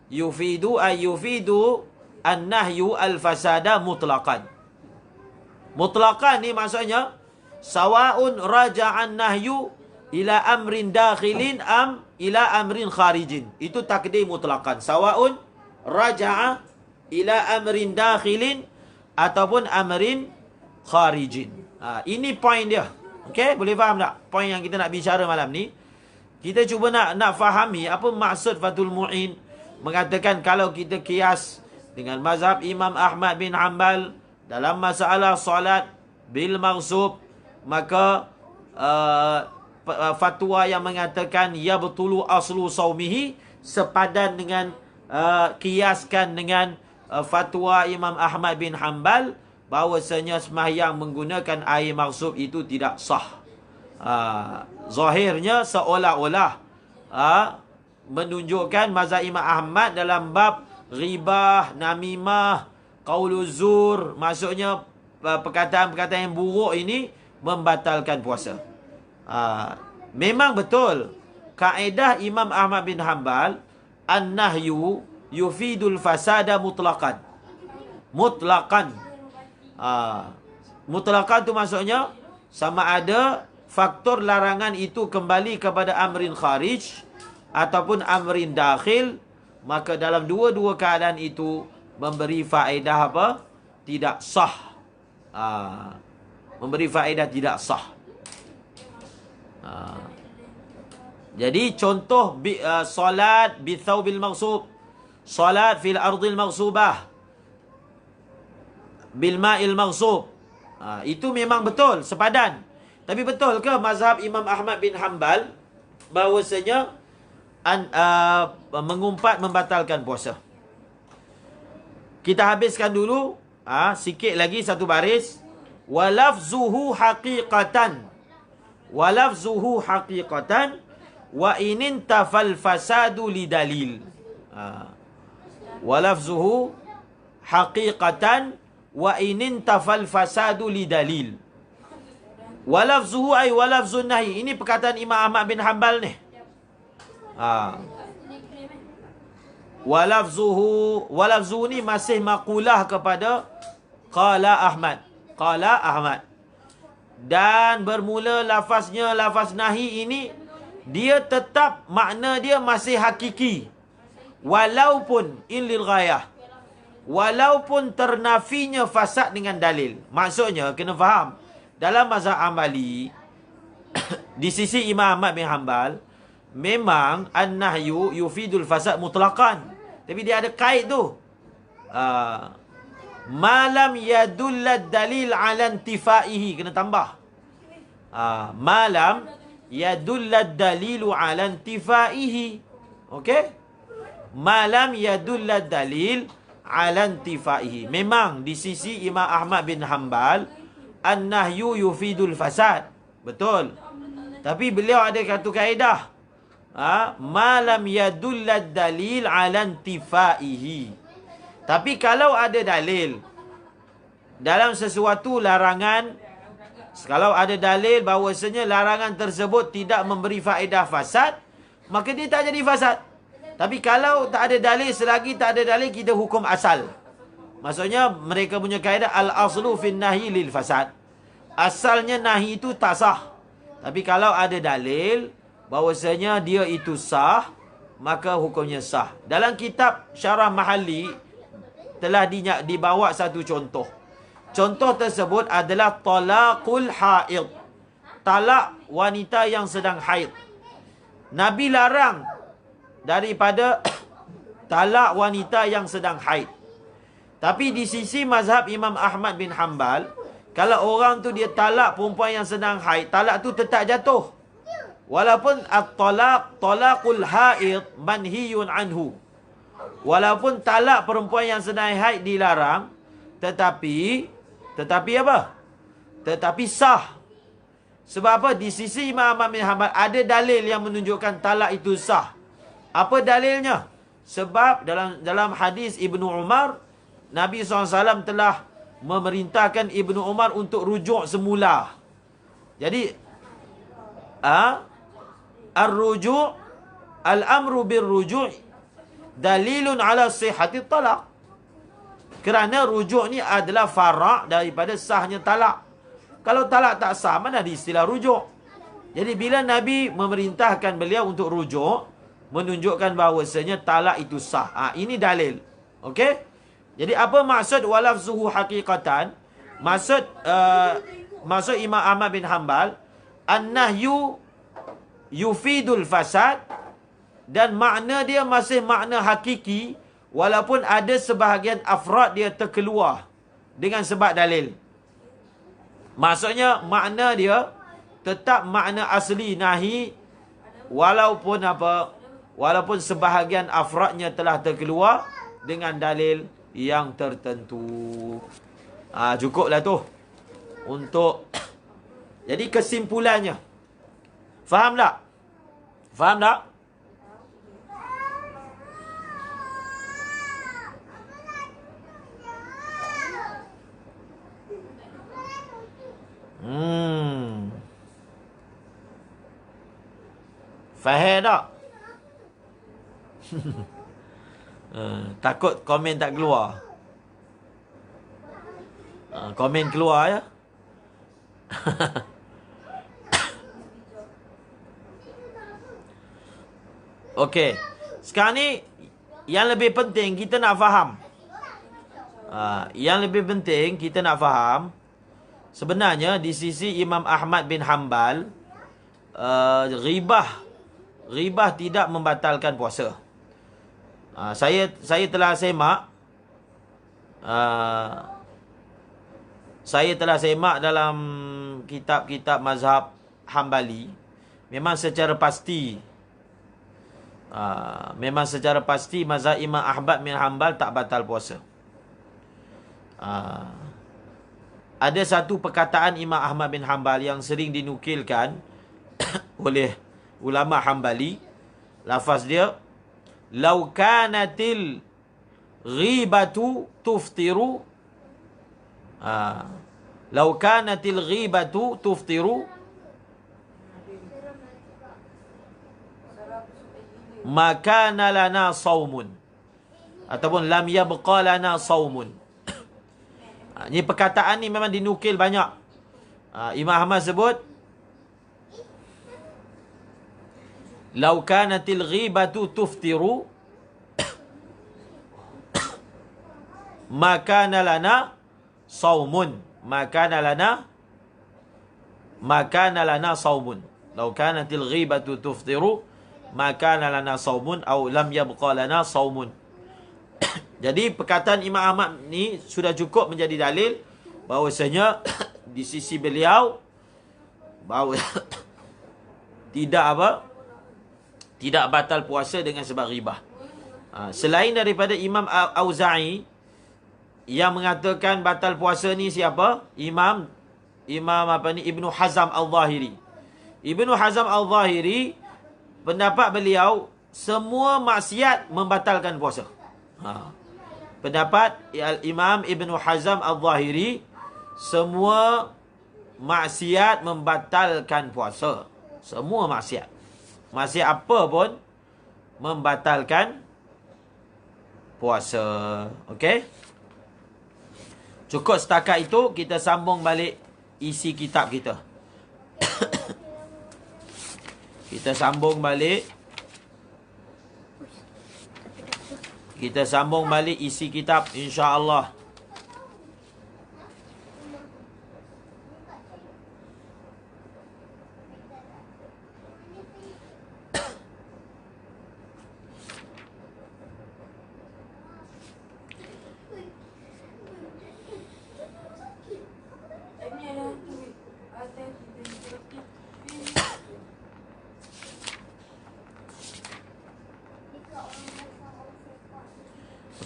yufidu ay yufidu an-nahyu al-fasada mutlaqan. Mutlaqan ni maksudnya sawaun raja'an nahyu ila amrin dakhilin am ila amrin kharijin. Itu takdir mutlaqan. Sawaun raja'a ila amrin dakhilin ataupun amrin kharijin. Ini poin dia. Okey, boleh faham tak poin yang kita nak bicara malam ni? Kita cuba nak fahami apa maksud Fathul Mu'in mengatakan kalau kita kias dengan mazhab Imam Ahmad bin Hanbal dalam masalah solat bil maghsub, maka fatwa yang mengatakan ya betulu aslu saumihi sepadan dengan kiaskan dengan fatwa Imam Ahmad bin Hanbal bahawasanya sembahyang menggunakan air maghsub itu tidak sah. Zahirnya seolah-olah menunjukkan mazhab Imam Ahmad dalam bab ghibah, namimah, qauluz zur, maksudnya perkataan-perkataan yang buruk ini membatalkan puasa. Memang betul kaedah Imam Ahmad bin Hanbal, an-nahyu yufidul fasada mutlaqan. Mutlaqan tu maksudnya sama ada faktor larangan itu kembali kepada amrin kharij ataupun amrin dakhil, maka dalam dua-dua keadaan itu memberi faedah apa? Tidak sah. Memberi faedah tidak sah. Jadi contoh solat bi thawbil maghsub, solat fil ardil maghsubah, bil ma'il maghsub. Itu memang betul, sepadan. Tapi betul ke mazhab Imam Ahmad bin Hanbal bahawasanya mengumpat membatalkan puasa? Kita habiskan dulu sikit lagi satu baris. Walafzuhu haqiqatan. Walafzuhu haqiqatan wa inin tafal fasadu lidalil. Walafzuhu haqiqatan wa inin tafal fasadu lidalil. Walafzuhu ay walafzun nahi. Ini perkataan Imam Ahmad bin Hanbal ni. Ha. Walafzuhu ni masih maqulah kepada qala Ahmad. Qala Ahmad. Dan bermula lafaznya, lafaz nahi ini, dia tetap makna dia masih hakiki. Walaupun lil ghayah. Walaupun ternafinya fasad dengan dalil. Maksudnya, kena faham. Dalam mazhab Hambali, di sisi Imam Ahmad bin Hanbal, memang an-nahyu yufidul fasad mutlaqan. Tapi dia ada kait tu. Malam yadullad dalil ala intifaihi. Kena tambah. Malam yadullad dalilu ala intifaihi. Okey? Malam yadullad dalil ala intifaihi. Memang di sisi Imam Ahmad bin Hanbal, an-nahyu yufidul fasad. Betul. Tapi beliau ada satu kaedah. Malam yadullad dalil ala intifaihi. Tapi kalau ada dalil dalam sesuatu larangan, kalau ada dalil bahawasanya larangan tersebut tidak memberi faedah fasad, maka dia tak jadi fasad. Tapi kalau tak ada dalil, selagi tak ada dalil, kita hukum asal. Maksudnya mereka punya kaedah al-aslu fin nahi lil fasad. Asalnya nahi itu tak sah. Tapi kalau ada dalil bahawasanya dia itu sah, maka hukumnya sah. Dalam kitab Syarah Mahalli telah dibawa satu contoh. Contoh tersebut adalah talaqul haid. Talak wanita yang sedang haid. Nabi larang daripada talak wanita yang sedang haid. Tapi di sisi mazhab Imam Ahmad bin Hanbal, kalau orang tu dia talak perempuan yang sedang haid, talak tu tetap jatuh. Walaupun talaqul haid manhiyun anhu. Walaupun talak perempuan yang sedang haid dilarang, tetapi apa? Tetapi sah. Sebab apa? Di sisi Imam Ahmad bin Hanbal ada dalil yang menunjukkan talak itu sah. Apa dalilnya? Sebab dalam hadis Ibnu Umar, Nabi SAW telah memerintahkan Ibnu Umar untuk rujuk semula. Jadi ar-ruju' al-amru bir-ruju' dalilun ala sihhati talaq. Kerana rujuk ni adalah fara' daripada sahnya talak. Kalau talak tak sah, mana ada istilah rujuk? Jadi bila Nabi memerintahkan beliau untuk rujuk, menunjukkan bahawasanya talak itu sah. Ini dalil. Okey? Jadi apa maksud walafzuhu haqiqatan? Maksud Imam Ahmad bin Hanbal, an-nahyu yufidul fasad, dan makna dia masih makna hakiki, walaupun ada sebahagian afrad dia terkeluar dengan sebab dalil. Maksudnya makna dia tetap makna asli nahi, walaupun apa? Walaupun sebahagian afradnya telah terkeluar dengan dalil yang tertentu. Cukuplah tu untuk jadi kesimpulannya. Faham tak? Faham tak? Faham tak? Takut komen tak keluar. Komen keluar ya. Okey. Sekarang ni yang lebih penting kita nak faham. Yang lebih penting kita nak faham, sebenarnya di sisi Imam Ahmad bin Hanbal, ghibah tidak membatalkan puasa. Saya telah semak dalam kitab-kitab mazhab Hambali, memang secara pasti mazhab Imam Ahmad bin Hanbal tak batal puasa. Ada satu perkataan Imam Ahmad bin Hanbal yang sering dinukilkan oleh ulama Hambali. Lafaz dia, "Lau kanatil ghibatu tuftiru." "Lau kanatil ghibatu tuftiru." makana lana saumun. Ataupun lam yabqa lana saumun. Ini perkataan ni memang dinukil banyak. Imam Ahmad sebut, "Lau kanatil ghibatu tuftiru, makana lana saumun." Makana lana saumun. Lau kanatil ghibatu tuftiru, makana lana saumun, atau lam yabqa lana saumun. Jadi perkataan Imam Ahmad ni sudah cukup menjadi dalil bahawasanya di sisi beliau bahawa tidak batal puasa dengan sebab ghibah. Selain daripada Imam Auza'i yang mengatakan batal puasa ni siapa? Imam Ibnu Hazm Al-Zahiri. Ibnu Hazm Al-Zahiri, pendapat beliau semua maksiat membatalkan puasa. Pendapat Imam Ibnu Hazm Al-Zahiri, semua maksiat membatalkan puasa. Semua maksiat. Maksiat apa pun membatalkan puasa. Okey? Cukup setakat itu, kita sambung balik isi kitab kita. Kita sambung balik isi kitab, insya-Allah.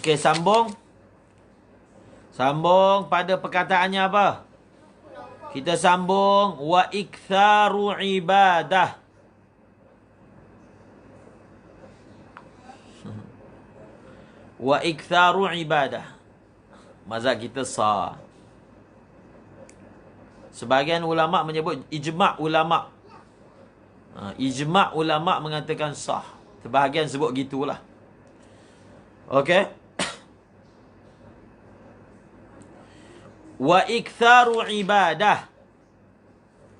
Okey, sambung pada perkataannya apa? Kita sambung wa iktharu ibadah. Wa iktharu ibadah. Mazhab kita sah. Sebahagian ulama menyebut ijma' ulama. Ijma' ulama mengatakan sah. Sebahagian sebut gitulah. Okey. Wa iktharu ibadah.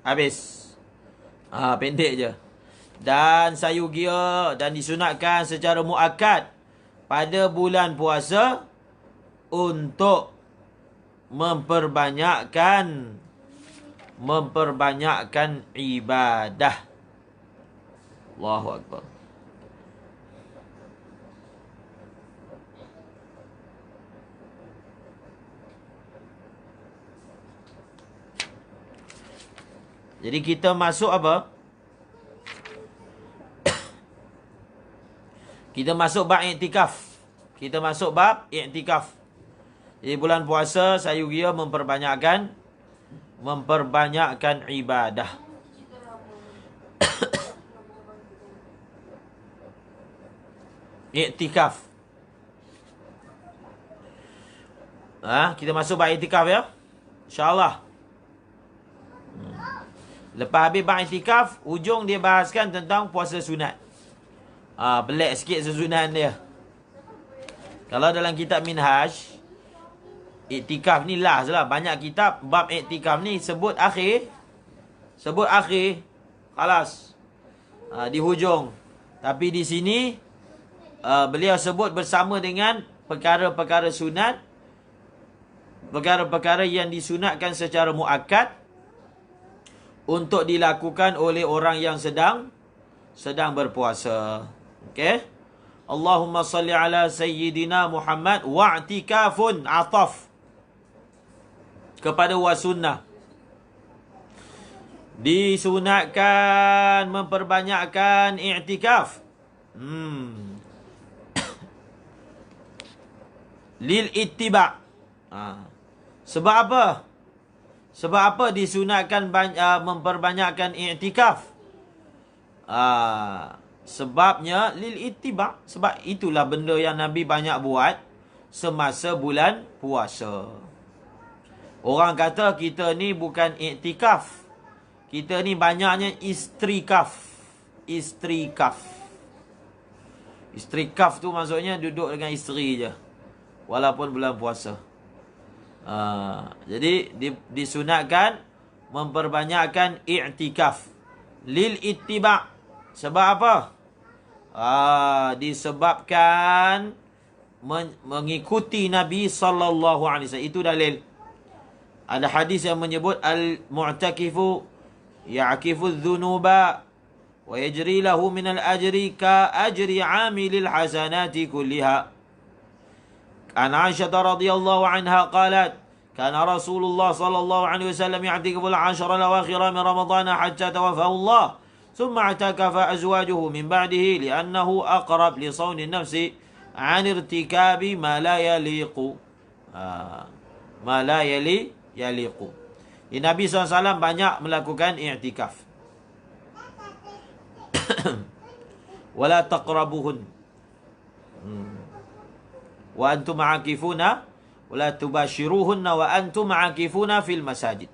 Habis. Pendek je. Dan sayugia dan disunatkan secara muakkad pada bulan puasa untuk memperbanyakkan ibadah. Allahu Akbar. Jadi kita masuk apa? Kita masuk bab iktikaf. Jadi bulan puasa sayugia memperbanyakkan ibadah. Iktikaf. Kita masuk bab iktikaf ya. InsyaAllah. Lepas habis bab iktikaf, ujung dia bahaskan tentang puasa sunat. Pelik sikit sesunan dia. Kalau dalam kitab Minhaj, iktikaf ni last lah. Banyak kitab bab iktikaf ni sebut akhir. Khalas. Di hujung. Tapi di sini beliau sebut bersama dengan perkara-perkara sunat. Perkara-perkara yang disunatkan secara muakkad untuk dilakukan oleh orang yang sedang berpuasa. Okey. Allahumma salli ala sayyidina Muhammad wa'tikafun ataf kepada wasunnah. Disunatkan memperbanyakkan i'tikaf. Lil ittiba'. Sebab apa? Sebab apa disunatkan memperbanyakkan i'tikaf? Sebabnya lil ittiba'. Sebab itulah benda yang Nabi banyak buat semasa bulan puasa. Orang kata kita ni bukan i'tikaf. Kita ni banyaknya istrikaf. Istikaf tu maksudnya duduk dengan isteri je, walaupun bulan puasa. Jadi disunatkan memperbanyakkan i'tikaf lil ittiba'. Sebab apa? Disebabkan mengikuti Nabi sallallahu alaihi wasallam. Itu dalil. Ada hadis yang menyebut al-mu'takifu ya'kifu adh-dhunuba wa yajri lahu min al-ajri ka ajri 'amilil hasanati kulliha. An Aisyah radhiyallahu anha qalat kana Rasulullah sallallahu alaihi wasallam ya'tikifu al-'ashra al-awakhir min Ramadan hatta tawaffahu Allah. ثم اعتكف أزواجه من بعده لأنه أقرب لصون النفس عن ارتكاب ما لا يليق Nabi SAW banyak melakukan i'tikaf. Wala taqrabuhun wa antum aakifuna wala tubashiruhunna wa antum aakifuna fil masajid.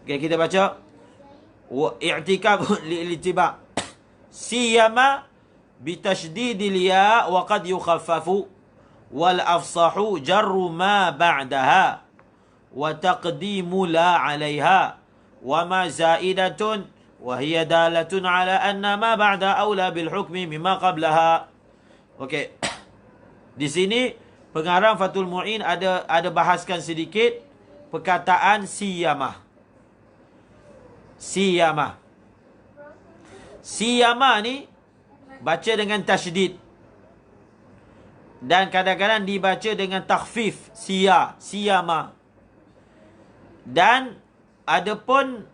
Okay, kita baca i'tikaf lil-ittiba' siyama bitashdidil ya wa qad yukhaffafu wal afsahu jarru ma ba'daha wa taqdimu la 'alayha wa ma za'idatun wa hiya dalatun 'ala anna ma ba'da aula bil hukmi mimma qablaha. Okey. Di sini pengarang Fathul Mu'in ada bahaskan sedikit perkataan siyamah. Siyamah ni baca dengan tasydid dan kadang-kadang dibaca dengan takhfif, siyamah. Dan adapun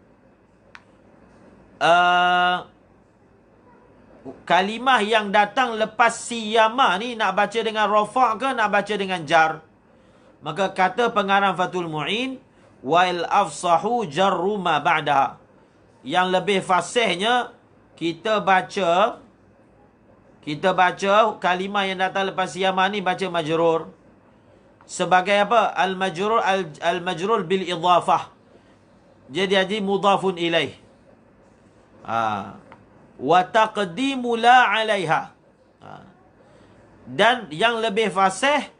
kalimah yang datang lepas siyamah ni nak baca dengan rafa' ke nak baca dengan jar? Maka kata pengarang Fathul Mu'in, wal afsahu jarru ma ba'daha. Yang lebih fasihnya kita baca kalimah yang datang lepas siyamah ni baca majrur. Sebagai apa? Al-majrur bil idhafah. Jadi mudhafun ilaih. Wa taqdimu la 'alaiha. Dan yang lebih fasih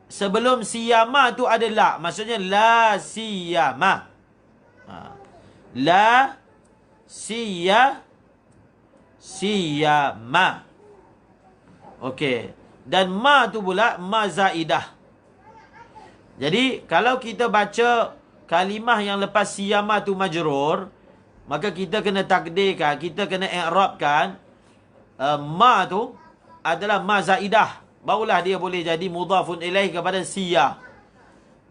sebelum siyama tu ada la. Maksudnya la siyama. La siyama. Okey. Dan ma tu pula ma zaidah. Jadi kalau kita baca kalimah yang lepas siyama tu majrur, maka kita kena takdirkan, kita kena i'rabkan ma tu adalah ma zaidah. Barulah dia boleh jadi mudhafun ilaih kepada siya.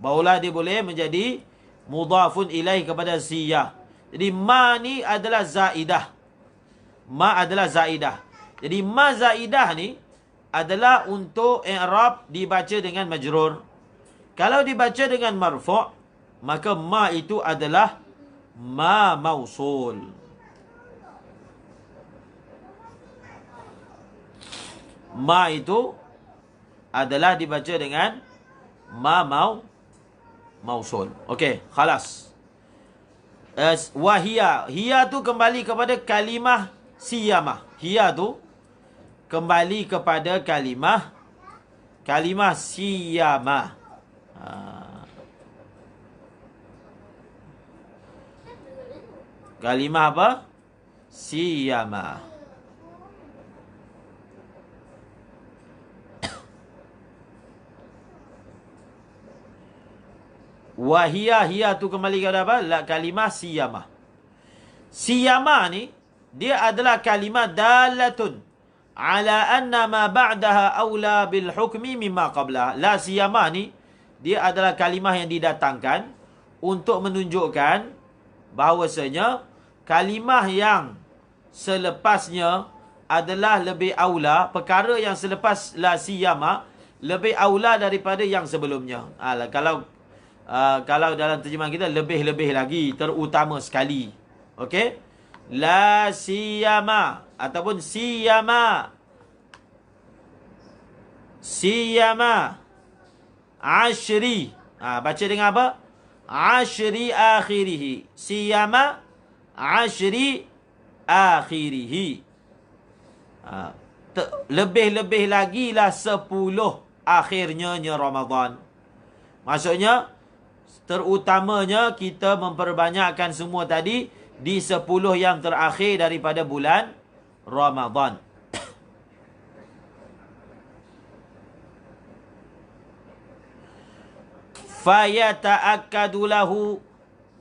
Barulah dia boleh menjadi mudhafun ilaih kepada siya. Jadi ma ni adalah zaidah. Ma adalah zaidah. Jadi ma zaidah ni adalah untuk i'rab dibaca dengan majrur. Kalau dibaca dengan marfu', maka ma itu adalah ma mausul. Ma itu adalah dibaca dengan ma mausul. Okey, khalas. Wahia. Hiya tu kembali kepada kalimah siyamah. Hiya tu kembali kepada kalimah siyamah. Kalimah apa? Siyamah. Hiya tu kembali kepada apa? Kalimah siyamah. Siyamah ni dia adalah kalimah dalatun ala anna ma ba'daha aula bil hukmi mimma qabla. La siyamah ni dia adalah kalimah yang didatangkan untuk menunjukkan bahawasanya kalimah yang selepasnya adalah lebih aula, perkara yang selepas la siyama lebih aula daripada yang sebelumnya. Kalau dalam terjemahan kita lebih-lebih lagi, terutama sekali. Okey? La siyama ataupun siyama. Siyama ashri. Baca dengan apa? Ashri akhirih. Siyama ashri akhirih. lebih-lebih lagi lah 10 akhirnya Ramadan. Maksudnya, terutamanya kita memperbanyakkan semua tadi di 10 yang terakhir daripada bulan Ramadan. Fayata'akkadu lahu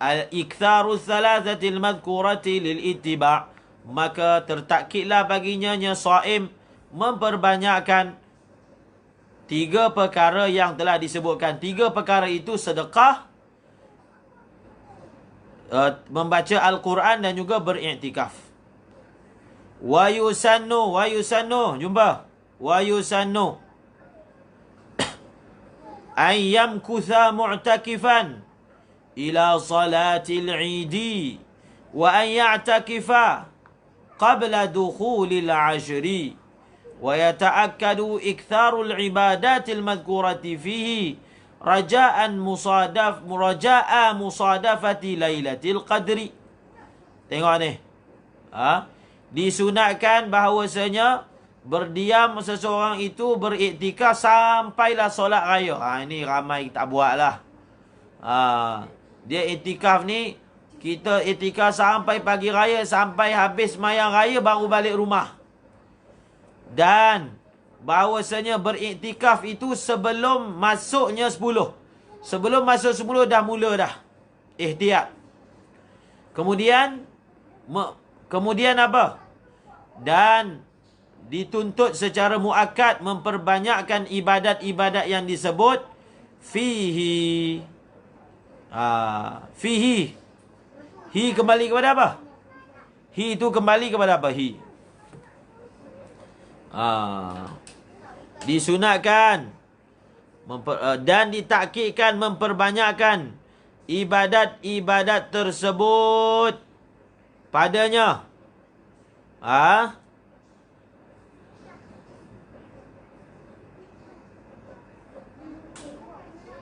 al-iktharu thalathatil madhkurati lil-ittiba'. Maka tertakkidlah baginya saim memperbanyakkan 3 perkara yang telah disebutkan. 3 perkara itu sedekah, membaca Al-Quran dan juga beriktikaf. Wa yusannu, jumpa. Wa yusannu ayyam kutha mu'takifan ila salatil idi wa an ya'takifa qabla dukhulil ashri wa yata'akkadu iktharul ibadatil madhkurati fihi raja'a musadafati lailatul qadri. Tengok ni. Disunatkan bahawasanya berdiam seseorang itu beriktikaf sampailah solat raya. Ini ramai tak buat lah. Dia iktikaf ni, kita iktikaf sampai pagi raya, sampai habis mayang raya baru balik rumah. Dan bahawasanya beriktikaf itu sebelum masuknya 10. Sebelum masuk 10 dah mula dah ihtiyat. Kemudian apa? Dan dituntut secara muakkad memperbanyakkan ibadat-ibadat yang disebut fihi. Fihi. Hi kembali kepada apa? Hi itu kembali kepada apa? Hi. Disunatkan dan ditakkidkan memperbanyakkan ibadat-ibadat tersebut padanya.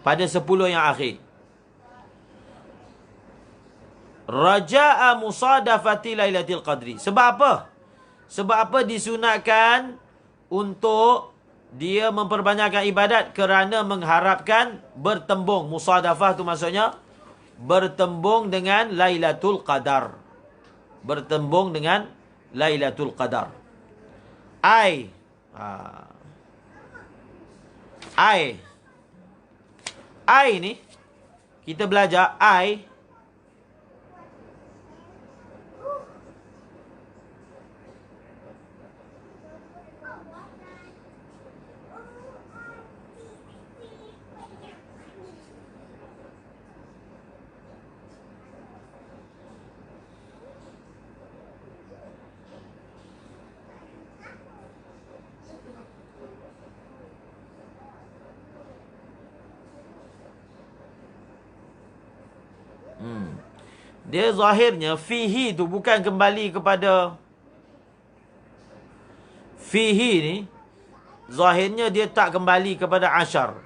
Pada 10 yang akhir. Raja'a musadafati lailatul qadri. Sebab apa? Sebab apa disunatkan untuk dia memperbanyakkan ibadat? Kerana mengharapkan bertembung. Musadafah tu maksudnya bertembung dengan Lailatul Qadar. Bertembung dengan Lailatul Qadar. I ni kita belajar dia zahirnya fihi tu bukan kembali kepada fihi ni, zahirnya dia tak kembali kepada asyar.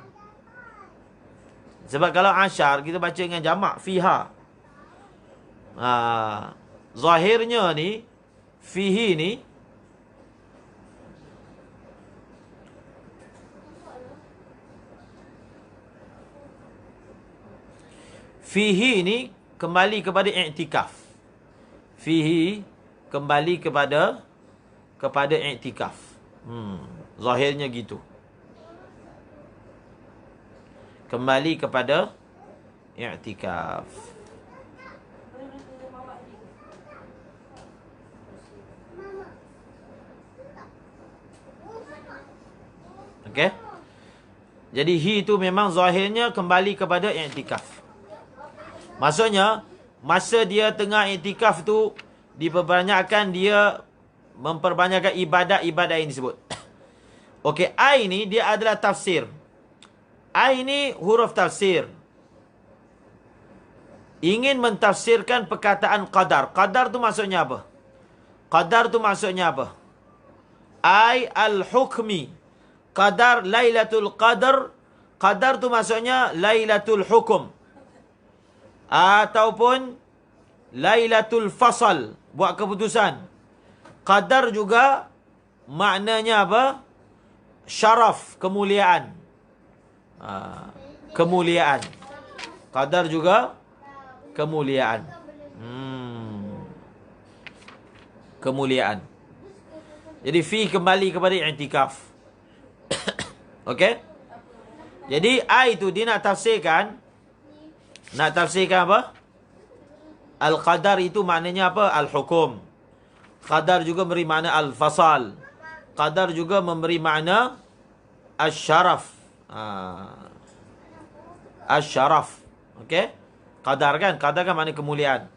Sebab kalau asyar kita baca dengan jamak fiha. Zahirnya ni fihi ni kembali kepada i'tikaf. Fihi kembali kepada i'tikaf. Zahirnya gitu. Kembali kepada i'tikaf. Okey? Jadi hi itu memang zahirnya kembali kepada i'tikaf. Maksudnya, masa dia tengah iktikaf tu, diperbanyakkan dia memperbanyakkan ibadat-ibadat yang disebut. Okey, ai ni dia adalah tafsir. Ai ni huruf tafsir. Ingin mentafsirkan perkataan qadar. Qadar tu maksudnya apa? Qadar tu maksudnya apa? Ai al-hukmi. Qadar Lailatul Qadar. Qadar tu maksudnya Lailatul Hukum. Ataupun Lailatul Fasal, buat keputusan. Qadar juga maknanya apa? Syaraf, kemuliaan. Kemuliaan. Qadar juga kemuliaan. Kemuliaan. Jadi fi kembali kepada i'tikaf. Okey? Jadi itu dia nak tafsirkan apa? Al-qadar itu maknanya apa? Al-hukum. Qadar juga memberi makna al-fasal. Qadar juga memberi makna asy-syaraf. Asy-syaraf. Okey? Qadar kan makna kemuliaan.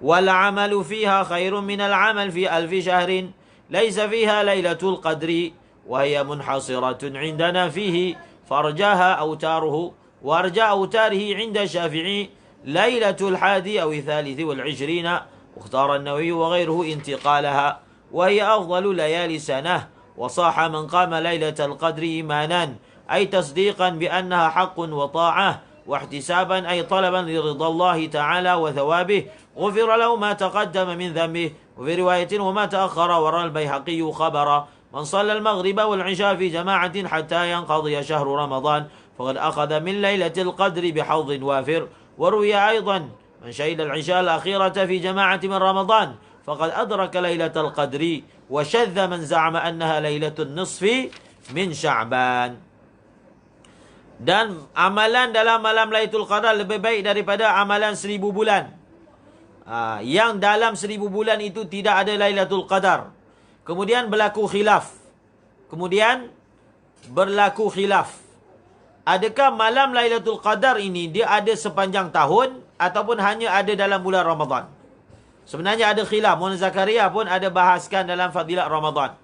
Wal 'amalu fiha khairun min al-'amal fi alfi syahrin laisa fiha lailatul qadri wa hiya munhasiratun 'indana fihi farjaha awtaruhu warja awtarihi 'inda Syafi'i lailatul hadi aw thalith wal 20 واختار النووي وغيره انتقالها وهي أفضل ليالي سنة وصاح من قام ليلة القدر إيمانا أي تصديقا بأنها حق وطاعة واحتسابا أي طلبا لرضا الله تعالى وثوابه غفر له ما تقدم من ذنبه وفي رواية وما تأخر وراء البيهقي خبرا من صلى المغرب والعشاء في جماعة حتى ينقضي شهر رمضان فقد أخذ من ليلة القدر بحظ وافر وروي أيضا من شهد العشاء الأخيرة في جماعة من رمضان فقد أدرك ليلة القدر وشذ من زعم أنها ليلة النصف من شعبان. Dan amalan dalam malam Lailatul Qadar lebih baik daripada amalan 1000 bulan. Yang dalam 1000 bulan itu tidak ada Lailatul Qadar. Kemudian berlaku khilaf. Adakah malam Lailatul Qadar ini dia ada sepanjang tahun ataupun hanya ada dalam bulan Ramadan? Sebenarnya ada khilaf. Muhammad Zakaria pun ada bahaskan dalam Fadilat Ramadan.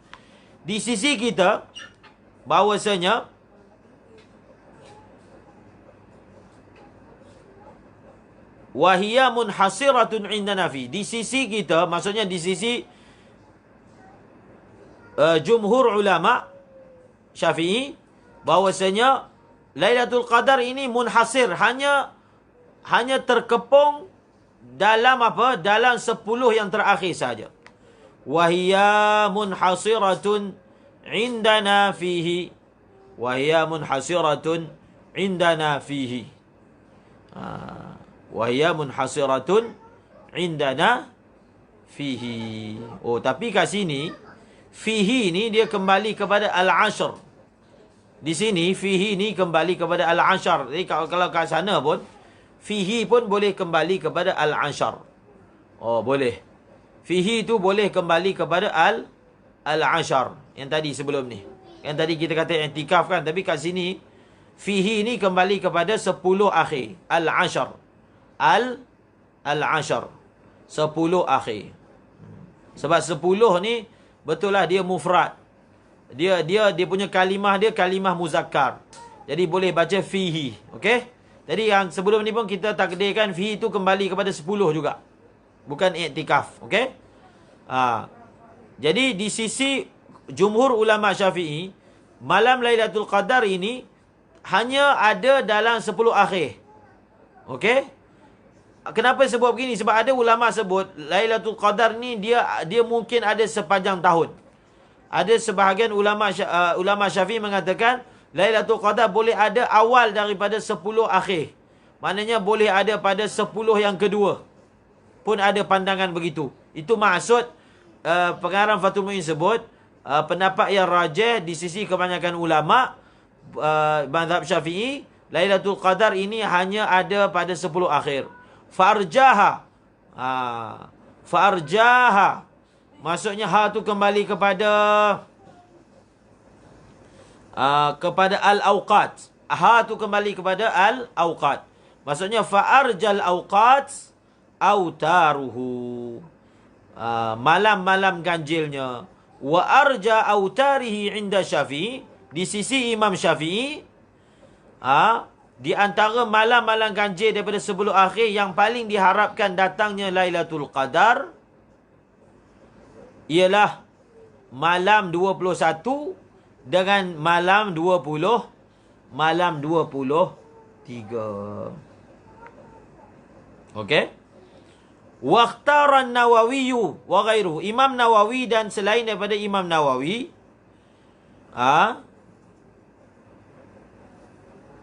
Di sisi kita, bahawasanya wahiyya munhasiratun indana fi. Di sisi kita, maksudnya di sisi jumhur ulama Syafi'i, bahawasanya Lailatul Qadar ini munhasir, hanya terkepung dalam apa? Dalam 10 yang terakhir saja. Wahiyya munhasiratun indana fihi. Wahiyya munhasiratun indana fihi. Wahiyya munhasiratun indana fihi. Oh, tapi kat sini fihi ni dia kembali kepada al-ashr. Di sini fihi ni kembali kepada al-ashar. Jadi kalau kat sana pun fihi pun boleh kembali kepada al-ashar. Oh, boleh. Fihi tu boleh kembali kepada al-ashar. Yang tadi sebelum ni. Yang tadi kita kata i'tikaf kan, tapi kat sini fihi ni kembali kepada 10 akhir. Al-ashar. Al-ashar. 10 akhir. Sebab 10 ni betul lah dia mufrad. Dia punya kalimah dia kalimah muzakkar. Jadi boleh baca fihi. Okey? Jadi yang sebelum ni pun kita takdirkan fihi itu kembali kepada 10 juga. Bukan i'tikaf. Okey? Jadi di sisi jumhur ulama Syafi'i, malam Lailatul Qadar ini hanya ada dalam 10 akhir. Okey? Kenapa sebab begini? Sebab ada ulama sebut Lailatul Qadar ni dia mungkin ada sepanjang tahun. Ada sebahagian ulama Syafi'i mengatakan Lailatul Qadar boleh ada awal daripada 10 akhir. Maknanya boleh ada pada 10 yang kedua. Pun ada pandangan begitu. Itu maksud pengarang Fathul Mu'in sebut pendapat yang rajih di sisi kebanyakan ulama mazhab Syafi'i, Lailatul Qadar ini hanya ada pada 10 akhir. Farjaha. Farjaha. Maksudnya ha tu kembali kepada al-awqat. Ha tu kembali kepada al-awqat. Maksudnya fa'arjal awqat autaruhu. Malam-malam ganjilnya. Wa arja autarihi inda Syafi'i. Di sisi Imam Syafi'i, di antara malam-malam ganjil daripada 10 akhir yang paling diharapkan datangnya Lailatul Qadar ialah malam 21 dengan malam 20, malam 23. Okey? Waqtaran Nawawi wa ghairuhu. Imam Nawawi dan selain daripada Imam Nawawi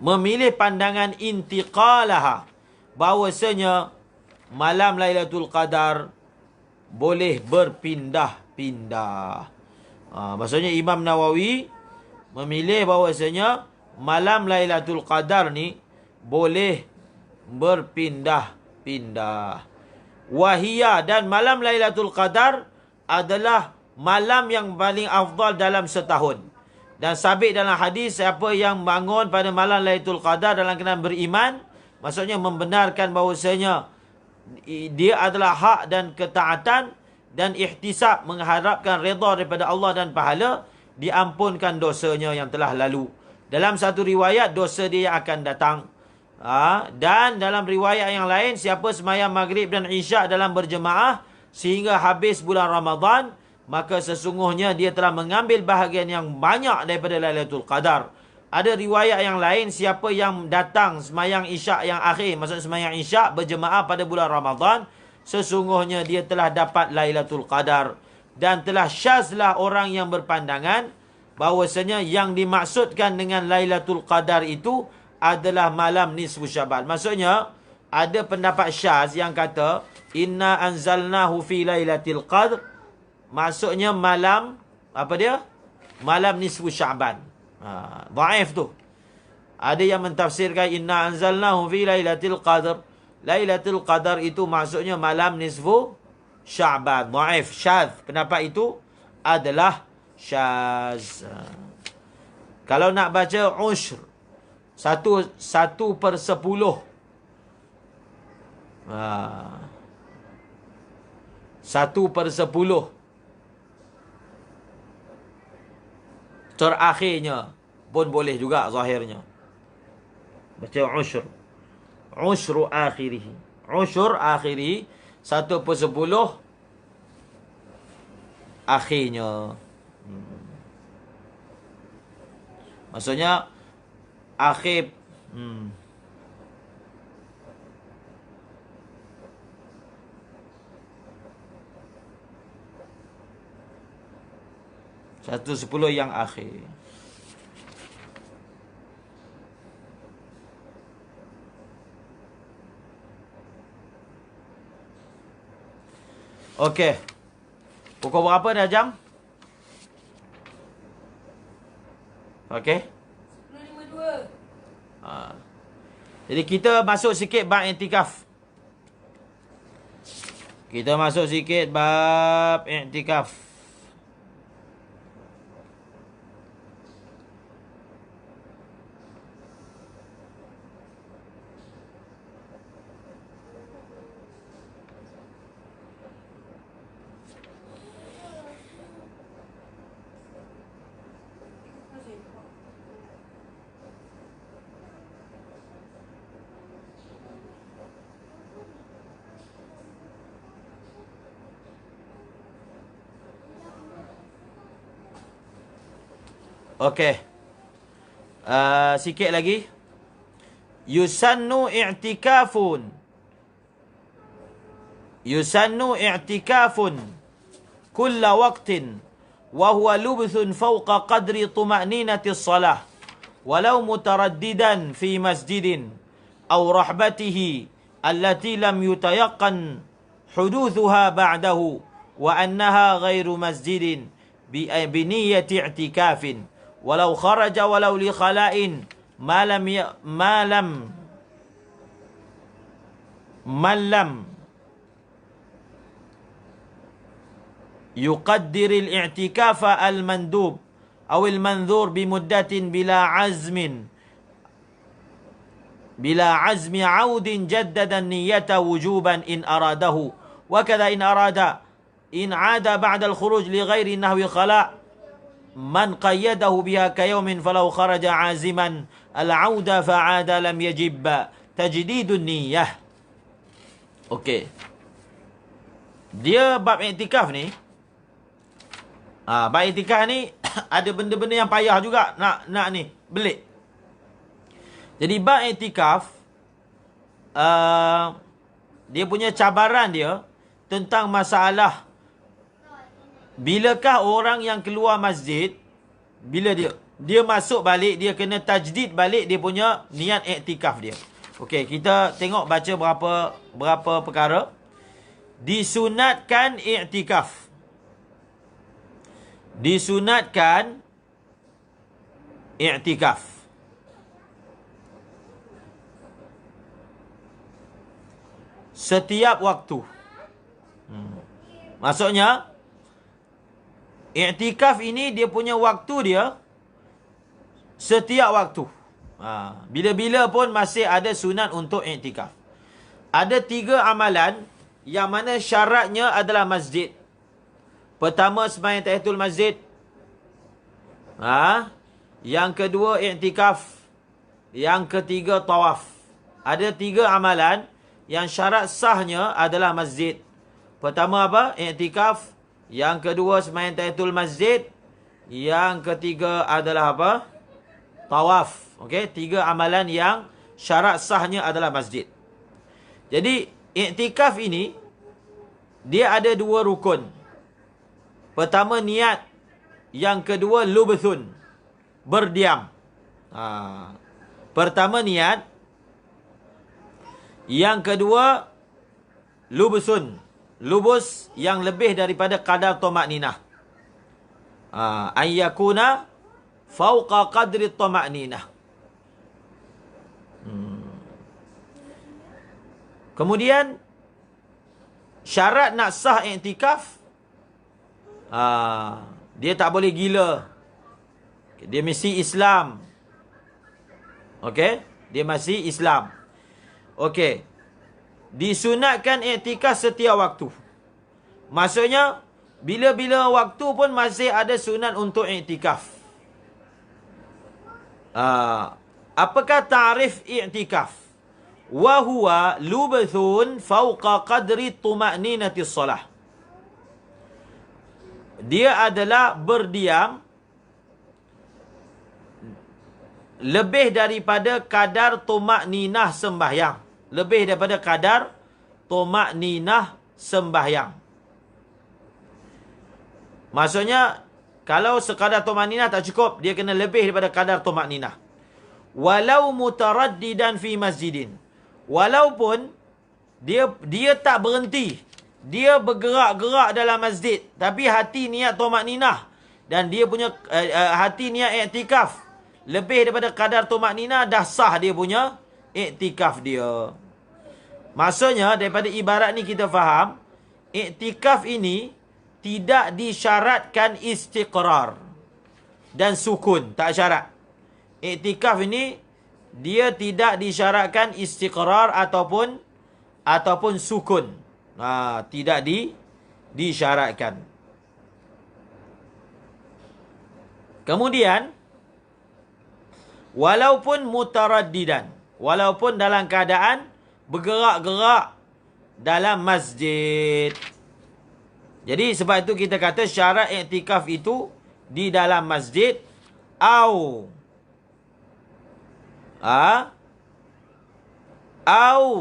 memilih pandangan intiqalaha, bahawasanya malam Lailatul Qadar boleh berpindah-pindah. Maksudnya Imam Nawawi memilih bahawasanya malam Lailatul Qadar ni boleh berpindah-pindah. Wahia, dan malam Lailatul Qadar adalah malam yang paling afdal dalam setahun. Dan sabit dalam hadis, siapa yang bangun pada malam Lailatul Qadar dalam keadaan beriman, maksudnya membenarkan bahawasanya dia adalah hak dan ketaatan dan ihtisab, mengharapkan redha daripada Allah dan pahala, diampunkan dosanya yang telah lalu. Dalam satu riwayat, dosa dia akan datang. Dan dalam riwayat yang lain, siapa semayang maghrib dan isyak dalam berjemaah sehingga habis bulan Ramadan, maka sesungguhnya dia telah mengambil bahagian yang banyak daripada Lailatul Qadar. Ada riwayat yang lain, siapa yang datang semayang isyak yang akhir, maksud semayang isyak berjemaah pada bulan Ramadan, sesungguhnya dia telah dapat Lailatul Qadar. Dan telah syazlah orang yang berpandangan bahawasanya yang dimaksudkan dengan Lailatul Qadar itu adalah malam nisfu Syaban. Maksudnya, ada pendapat syaz yang kata, inna anzalnahu fi lailatul qadr. Maksudnya malam, apa dia? Malam nisfu Syaban. Dhaif tu. Ada yang mentafsirkan, inna anzalnahu fi lailatul qadr. Lailatul Qadar itu maksudnya malam nisfu Syaban. Dhaif, syaz. Pendapat itu adalah syaz. Kalau nak baca ushr, 1/10. 1/10 terakhirnya pun boleh juga zahirnya. Baca ushr. Ushru akhirih. Ushr akhirih 1/10 akhirnya. Maksudnya akhir 1/10 yang akhir. Okey. Pukul berapa dah jam? Okey. 10.52. Jadi kita masuk sikit bab i'tikaf. Kita masuk sikit bab i'tikaf. Okey. Sikit lagi. Yusannu i'tikafun. Yusannu i'tikafun kulla waqtin wa huwa lubthun fawqa qadri tuma'ninati as-salah walau mutaraddidan fi masjidin aw rahbatihi allati lam yutayaqqan huduthuha ba'dahu wa annaha ghairu masjidin bi niyyati i'tikafin walau kharaja walau li khala'in ma lam يقدر الاعتكاف المندوب أو المنذور بمدة بلا عزم عود جدد النية وجوبا إن أراده وكذا إن عاد بعد الخروج لغير النهو خلاء من قيده بها كيوم فلو خرج عازما العود فعاد لم يجب تجديد النية. Okey. Dia bab iktikaf ni. Bab iktikaf ni ada benda-benda yang payah juga nak ni belik. Jadi bab iktikaf dia punya cabaran dia tentang masalah bilakah orang yang keluar masjid, bila dia masuk balik, dia kena tajdid balik dia punya niat iktikaf dia. Okey, kita tengok baca berapa perkara. Disunatkan iktikaf. Disunatkan iktikaf. Setiap waktu. Maksudnya, iktikaf ini dia punya waktu dia setiap waktu. Bila-bila pun masih ada sunat untuk iktikaf. Ada 3 amalan yang mana syaratnya adalah masjid. Pertama, sembahyang tahiyatul masjid. Yang kedua, iktikaf. Yang ketiga, tawaf. Ada 3 amalan yang syarat sahnya adalah masjid. Pertama apa? Iktikaf. Yang kedua, sembahyang tahiyatul masjid. Yang ketiga adalah apa? Tawaf. Okey, 3 amalan yang syarat sahnya adalah masjid. Jadi, iktikaf ini dia ada 2 rukun. Pertama, niat. Yang kedua, lubthun, berdiam. Pertama, niat. Yang kedua, lubthun, lubus yang lebih daripada kadar tumakninah. Ayyakuna fauqa qadri tumakninah. Kemudian syarat nak sah iktikaf, dia tak boleh gila. Dia mesti Islam. Okey, dia masih Islam. Okey. Disunatkan iktikaf setiap waktu. Maksudnya bila-bila waktu pun masih ada sunat untuk iktikaf. Apakah ta'rif iktikaf? Wa huwa lubthun fawqa qadri tuma'ninati shalah. Dia adalah berdiam lebih daripada kadar tumakninah sembahyang. Lebih daripada kadar tumakninah sembahyang. Maksudnya, kalau sekadar tumakninah tak cukup, dia kena lebih daripada kadar tumakninah. Walau mutaraddidan fi masjidin. Walaupun dia tak berhenti. Dia bergerak-gerak dalam masjid. Tapi hati niat tumakninah. Dan dia punya hati niat iktikaf. Lebih daripada kadar tumakninah, dah sah dia punya iktikaf dia. Maksudnya, daripada ibarat ni kita faham, iktikaf ini tidak disyaratkan istiqrar dan sukun. Tak syarat. Iktikaf ini, dia tidak disyaratkan istiqrar ataupun sukun. Tidak disyaratkan. Kemudian, walaupun mutaraddidan, walaupun dalam keadaan bergerak-gerak dalam masjid. Jadi sebab itu kita kata syarat iktikaf itu di dalam masjid au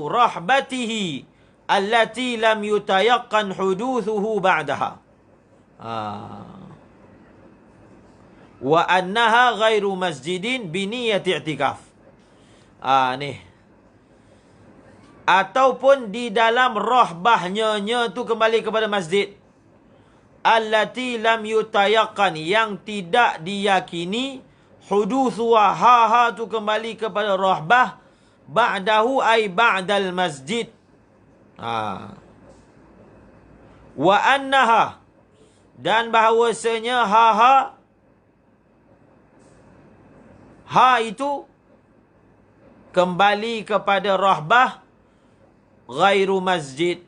rahbatihi allati lam yutayaqqan huduthuhu ba'daha. Wa annaha ghairu masjidin bi niyyati i'tikaf. Ni. Ataupun di dalam rahbahnya tu kembali kepada masjid. Allati lam yutayaqqan, yang tidak diyakini huduthu ha tu kembali kepada rahbah ba'dahu ay ba'dal masjid. Wa annaha, dan bahawasanya ha itu kembali kepada rahbah ghairu masjid.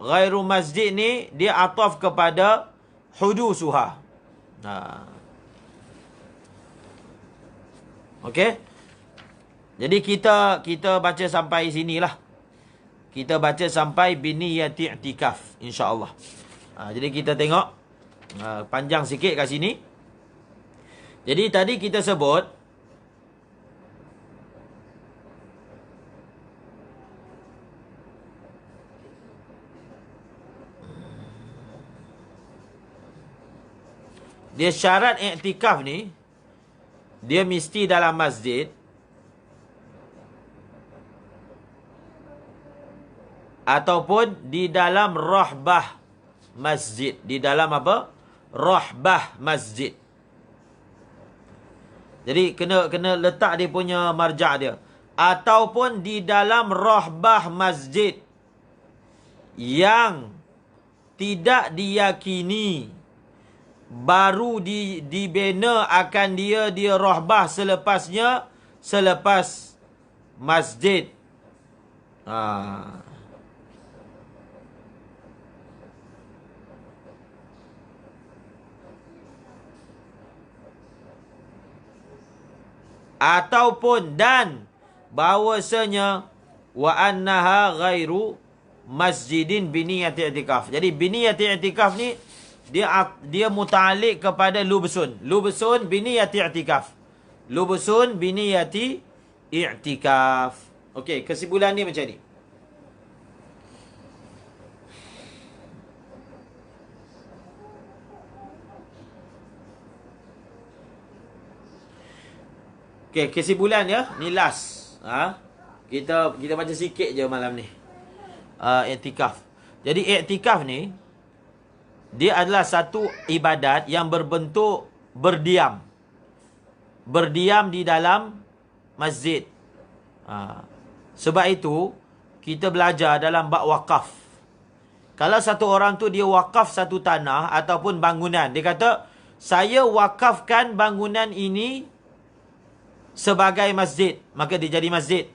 Ghairu masjid ni dia ataf kepada hudusuha. Okey. Jadi kita baca sampai sinilah. Kita baca sampai biniyati i'tikaf, insya-Allah. Jadi kita tengok panjang sikit kat sini. Jadi tadi kita sebut Dia syarat iktikaf ni, dia mesti dalam masjid. Ataupun di dalam rahbah masjid. Di dalam apa? Rahbah masjid. Jadi kena letak dia punya marja' dia. Ataupun di dalam rahbah masjid yang tidak diyakini baru dibina akan dia rahbah selepas masjid. Ataupun dan bahawasanya wa annaha ghairu masjidin biniyati i'tikaf. Jadi biniyati i'tikaf ni dia muta'alliq kepada lubsun. Lubsun biniyati i'tikaf. Lubsun biniyati i'tikaf. Okey, kesimpulan dia macam ni. Okey, kesimpulan ya. Ni last. Kita baca sikit je malam ni. Iktikaf. Jadi iktikaf ni dia adalah satu ibadat yang berbentuk berdiam. Berdiam di dalam masjid. Sebab itu kita belajar dalam bab wakaf. Kalau satu orang tu dia wakaf satu tanah ataupun bangunan, dia kata saya wakafkan bangunan ini sebagai masjid, maka dia jadi masjid.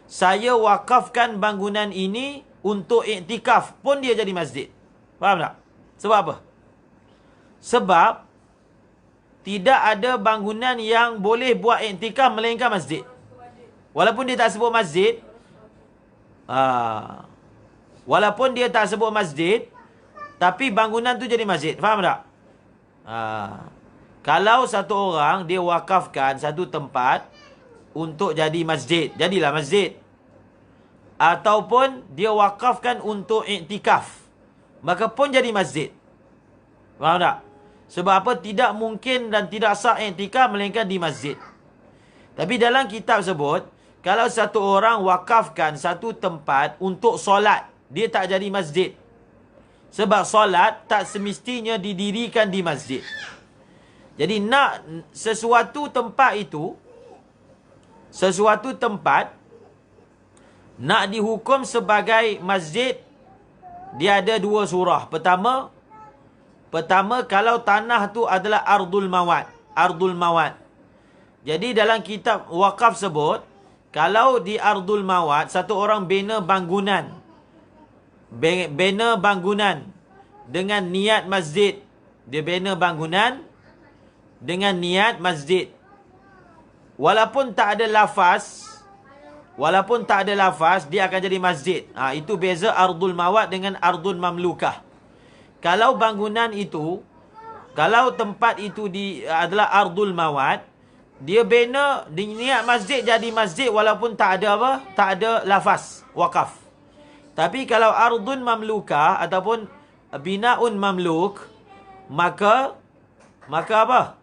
Saya wakafkan bangunan ini untuk iktikaf, pun dia jadi masjid. Faham tak? Sebab apa? Sebab tidak ada bangunan yang boleh buat iktikaf melainkan masjid. Walaupun dia tak sebut masjid, walaupun dia tak sebut masjid, tapi bangunan tu jadi masjid. Faham tak? Kalau satu orang dia wakafkan satu tempat untuk jadi masjid, jadilah masjid. Ataupun dia wakafkan untuk iktikaf, maka pun jadi masjid. Faham tak? Sebab apa? Tidak mungkin dan tidak sah iktikaf melainkan di masjid. Tapi dalam kitab sebut, kalau satu orang wakafkan satu tempat untuk solat, dia tak jadi masjid. Sebab solat tak semestinya didirikan di masjid. Jadi nak sesuatu tempat itu, sesuatu tempat nak dihukum sebagai masjid, dia ada dua surah. Pertama kalau tanah tu adalah ardul mawad. Ardul mawad. Jadi dalam kitab wakaf sebut, kalau di ardul mawad, satu orang bina bangunan. Bina bangunan dengan niat masjid. Dia bina bangunan dengan niat masjid. Walaupun tak ada lafaz, dia akan jadi masjid. Itu beza ardul mawad dengan ardul mamlukah. Kalau bangunan itu, kalau tempat itu adalah ardul mawad, dia bina niat masjid jadi masjid walaupun tak ada apa? Tak ada lafaz wakaf. Tapi kalau ardun mamlukah ataupun binaun mamluk, maka apa?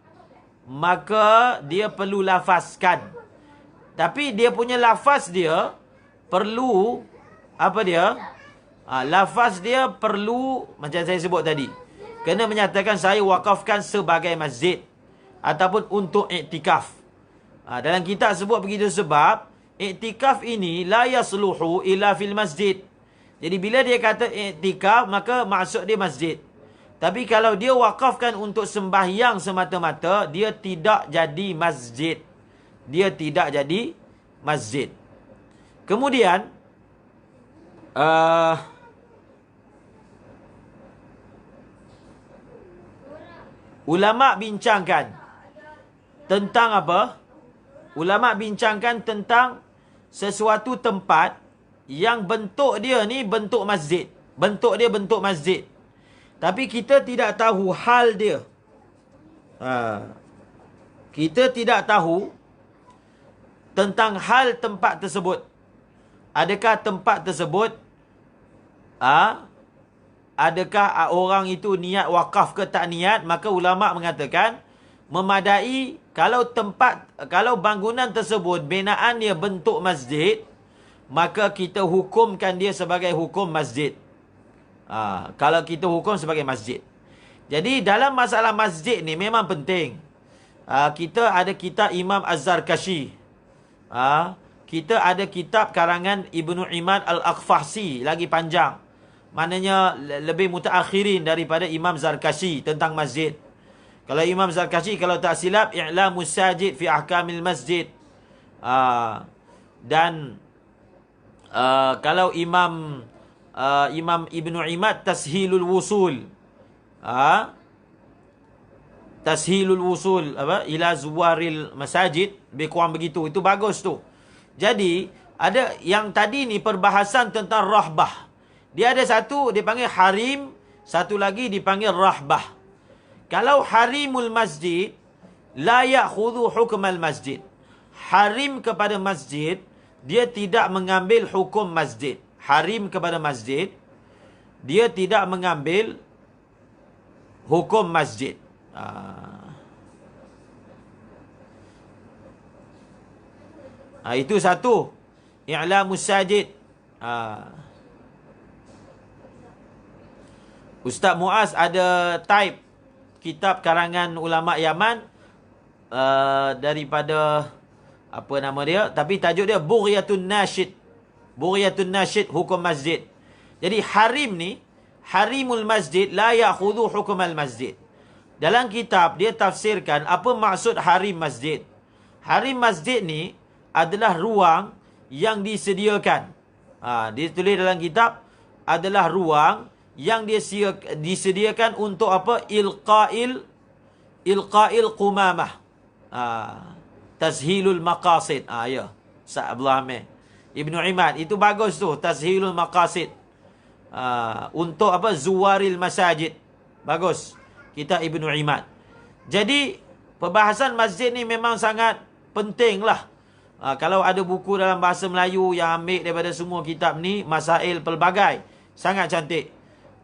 Maka dia perlu lafazkan. Tapi dia punya lafaz dia perlu apa dia? Lafaz dia perlu macam saya sebut tadi. Kena menyatakan saya wakafkan sebagai masjid ataupun untuk iktikaf. Dalam kitab sebut begitu sebab iktikaf ini la yasluhu illa fil masjid. Jadi bila dia kata iktikaf, maka maksud dia masjid. Tapi kalau dia wakafkan untuk sembahyang semata-mata, dia tidak jadi masjid. Dia tidak jadi masjid. Kemudian ulama bincangkan tentang apa? Ulama bincangkan tentang sesuatu tempat yang bentuk dia ni bentuk masjid. Bentuk dia bentuk masjid. Tapi kita tidak tahu hal dia. Kita tidak tahu tentang hal tempat tersebut. Adakah tempat tersebut adakah orang itu niat wakaf ke tak niat, maka ulama mengatakan memadai kalau bangunan tersebut binaan dia bentuk masjid, maka kita hukumkan dia sebagai hukum masjid. Kalau kita hukum sebagai masjid. Jadi dalam masalah masjid ni memang penting. Kita ada kitab Imam Az-Zarkashi. Kita ada kitab karangan Ibnu Imad Al-Aqfahsi, lagi panjang. Maknanya lebih mutaakhirin daripada Imam Zarkashi tentang masjid. Kalau Imam Zarkashi, kalau tak silap, I'lamus Sajid fi Ahkamil Masjid. Dan kalau Imam Ibnu Imad, Tashilul Wusul. Tashilul Wusul ila Zuwaril Masajid, lebih kurang begitu. Itu bagus tu. Jadi ada yang tadi ni perbahasan tentang rahbah. Dia ada satu dipanggil harim, satu lagi dipanggil rahbah. Kalau harimul masjid la ya'khudhu hukmal masjid. Harim kepada masjid, dia tidak mengambil hukum masjid. Harim kepada masjid, dia tidak mengambil hukum masjid. Itu satu. I'lamus Sajid. Ustaz Muaz ada type kitab karangan ulama Yaman daripada apa nama dia, tapi tajuk dia Bughyatun Nashid. Bughyatun Nashid hukum masjid. Jadi harim ni, harimul masjid la ya'khudhu hukumal masjid. Dalam kitab dia tafsirkan apa maksud harim masjid. Harim masjid ni adalah ruang yang disediakan. Ditulis dalam kitab adalah ruang yang disediakan untuk apa? Ilqa'il qumamah. Tashilul maqasid. Ya. Ustaz Abdullah Hamid. Ibnu Imad. Itu bagus tu. Tashilul maqasid. Untuk apa? Zuwaril masajid. Bagus. Kita Ibnu Imad. Jadi, perbahasan masjid ni memang sangat penting lah. Kalau ada buku dalam bahasa Melayu yang ambil daripada semua kitab ni, masail pelbagai. Sangat cantik.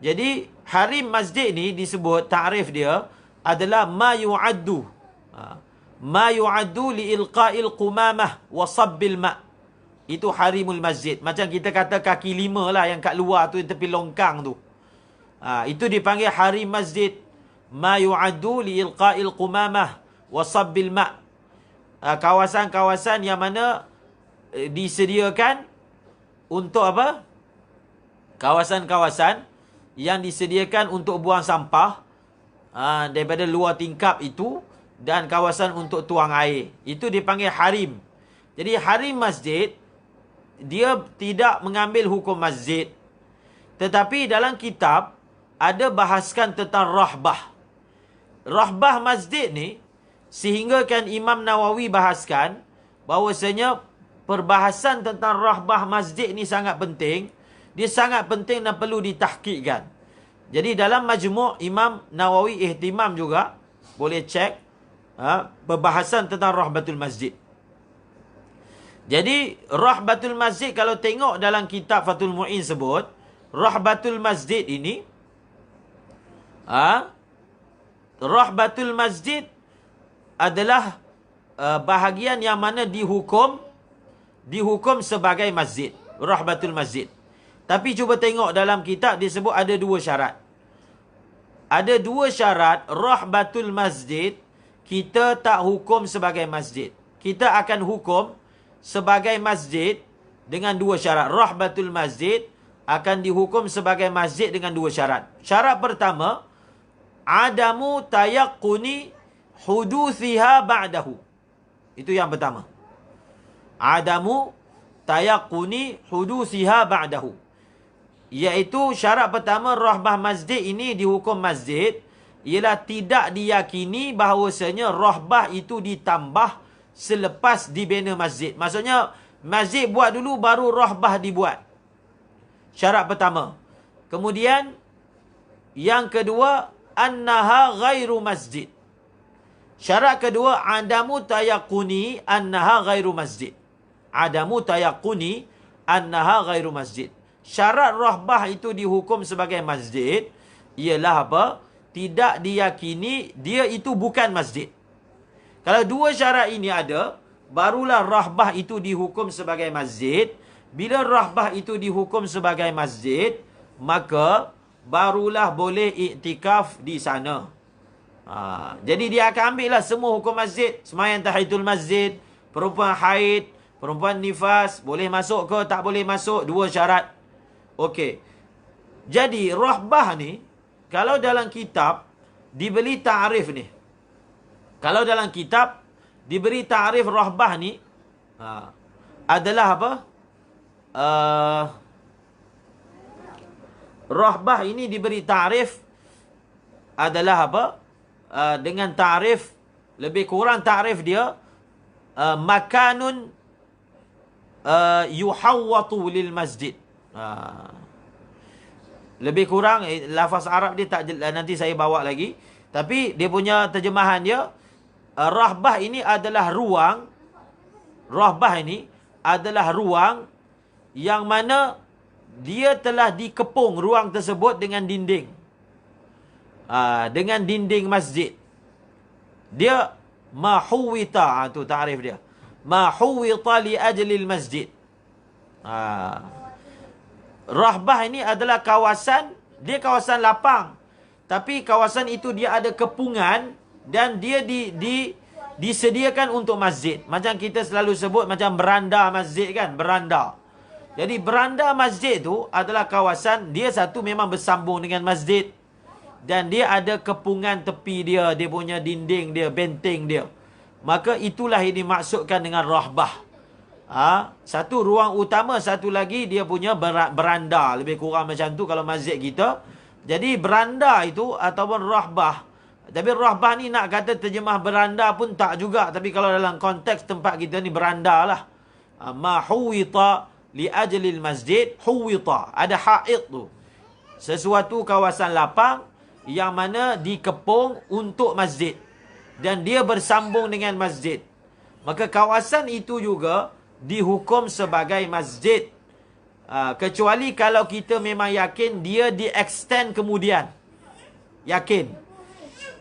Jadi, harim masjid ni disebut, ta'rif dia adalah ma yu'addu. Ma yu'addu li'ilqa'il qumamah wa sabbil ma'. Itu harimul masjid. Macam kita kata kaki lima lah yang kat luar tu, tepi longkang tu. Itu dipanggil harim masjid. Ma yu'addu li'ilqa'il qumamah wa sabbil ma'. Kawasan-kawasan yang mana disediakan untuk apa? Kawasan-kawasan yang disediakan untuk buang sampah daripada luar tingkap itu, dan kawasan untuk tuang air. Itu dipanggil harim. Jadi harim masjid, dia tidak mengambil hukum masjid. Tetapi dalam kitab ada bahaskan tentang rahbah. Rahbah masjid ni, sehinggakan Imam Nawawi bahaskan bahawasanya perbahasan tentang rahbah masjid ni sangat penting. Dia sangat penting dan perlu ditahqiqkan. Jadi dalam majmu' Imam Nawawi ihtimam juga, boleh cek perbahasan tentang rahbatul masjid. Jadi rahbatul masjid, kalau tengok dalam kitab Fathul Mu'in sebut, rahbatul masjid ini rahbatul masjid adalah bahagian yang mana dihukum sebagai masjid. Rahbatul masjid. Tapi cuba tengok dalam kitab disebut ada dua syarat. Ada dua syarat rahbatul masjid, kita tak hukum sebagai masjid. Kita akan hukum sebagai masjid dengan dua syarat. Rahbatul masjid akan dihukum sebagai masjid dengan dua syarat. Syarat pertama, adamu tayaqquni huduthiha ba'dahu. Itu yang pertama. Adamu tayaqquni huduthiha ba'dahu. Iaitu syarat pertama rahbah masjid ini dihukum masjid, ialah tidak diyakini bahawasanya rahbah itu ditambah selepas dibina masjid. Maksudnya masjid buat dulu baru rahbah dibuat. Syarat pertama. Kemudian yang kedua, annaha ghairu masjid. Syarat kedua, adamu tayaqquni annaha ghairu masjid. Adamu tayaqquni annaha ghairu masjid. syarat rahbah itu dihukum sebagai masjid ialah apa? Tidak diyakini dia itu bukan masjid. Kalau dua syarat ini ada, barulah rahbah itu dihukum sebagai masjid. Bila rahbah itu dihukum sebagai masjid, maka barulah boleh iktikaf di sana. Jadi dia akan ambil lah semua hukum masjid. Sembahyang tahiyatul masjid, perempuan haid, perempuan nifas, boleh masuk ke tak boleh masuk, dua syarat. Okey. Jadi rahbah ni, kalau dalam kitab diberi ta'rif ni. Kalau dalam kitab diberi ta'rif rahbah ni adalah apa? Rahbah ini diberi ta'rif adalah apa? Dengan ta'rif, lebih kurang ta'rif dia makanun yuhawwatu lil masjid. Lebih kurang lafaz Arab dia tak, nanti saya bawa lagi. Tapi dia punya terjemahan dia, rahbah ini adalah ruang, rahbah ini adalah ruang yang mana dia telah dikepung ruang tersebut dengan dinding. Dengan dinding masjid. Dia mahuwita, tu ta'rif dia. Mahuwita li ajlil masjid. Rahbah ini adalah kawasan, dia kawasan lapang. Tapi kawasan itu dia ada kepungan dan dia disediakan untuk masjid. Macam kita selalu sebut macam beranda masjid kan, beranda. Jadi beranda masjid tu adalah kawasan, dia satu memang bersambung dengan masjid. Dan dia ada kepungan tepi dia, dia punya dinding dia, benteng dia. Maka itulah yang dimaksudkan dengan rahbah. Satu ruang utama, satu lagi dia punya beranda. Lebih kurang macam tu kalau masjid kita. Jadi beranda itu ataupun rahbah. Tapi rahbah ni nak kata terjemah beranda pun tak juga. Tapi kalau dalam konteks tempat kita ni beranda lah. Ma huwita li ajlil masjid huwita. Ada haid tu. Sesuatu kawasan lapang yang mana dikepung untuk masjid. Dan dia bersambung dengan masjid. Maka kawasan itu juga dihukum sebagai masjid. Kecuali kalau kita memang yakin dia di-extend kemudian. Yakin.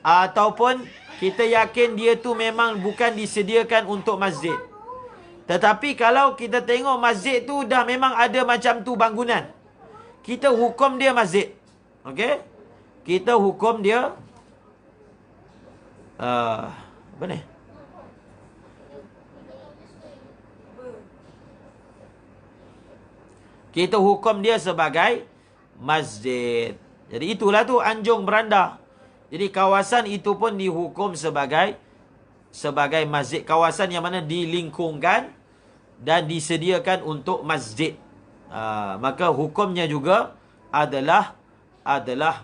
Ataupun kita yakin dia tu memang bukan disediakan untuk masjid. Tetapi kalau kita tengok masjid tu dah memang ada macam tu bangunan, kita hukum dia masjid. Okey? Kita hukum dia apa ni? Kita hukum dia sebagai masjid. Jadi itulah tu anjung beranda. Jadi kawasan itu pun dihukum sebagai masjid. Kawasan yang mana dilingkungkan dan disediakan untuk masjid. Maka hukumnya juga adalah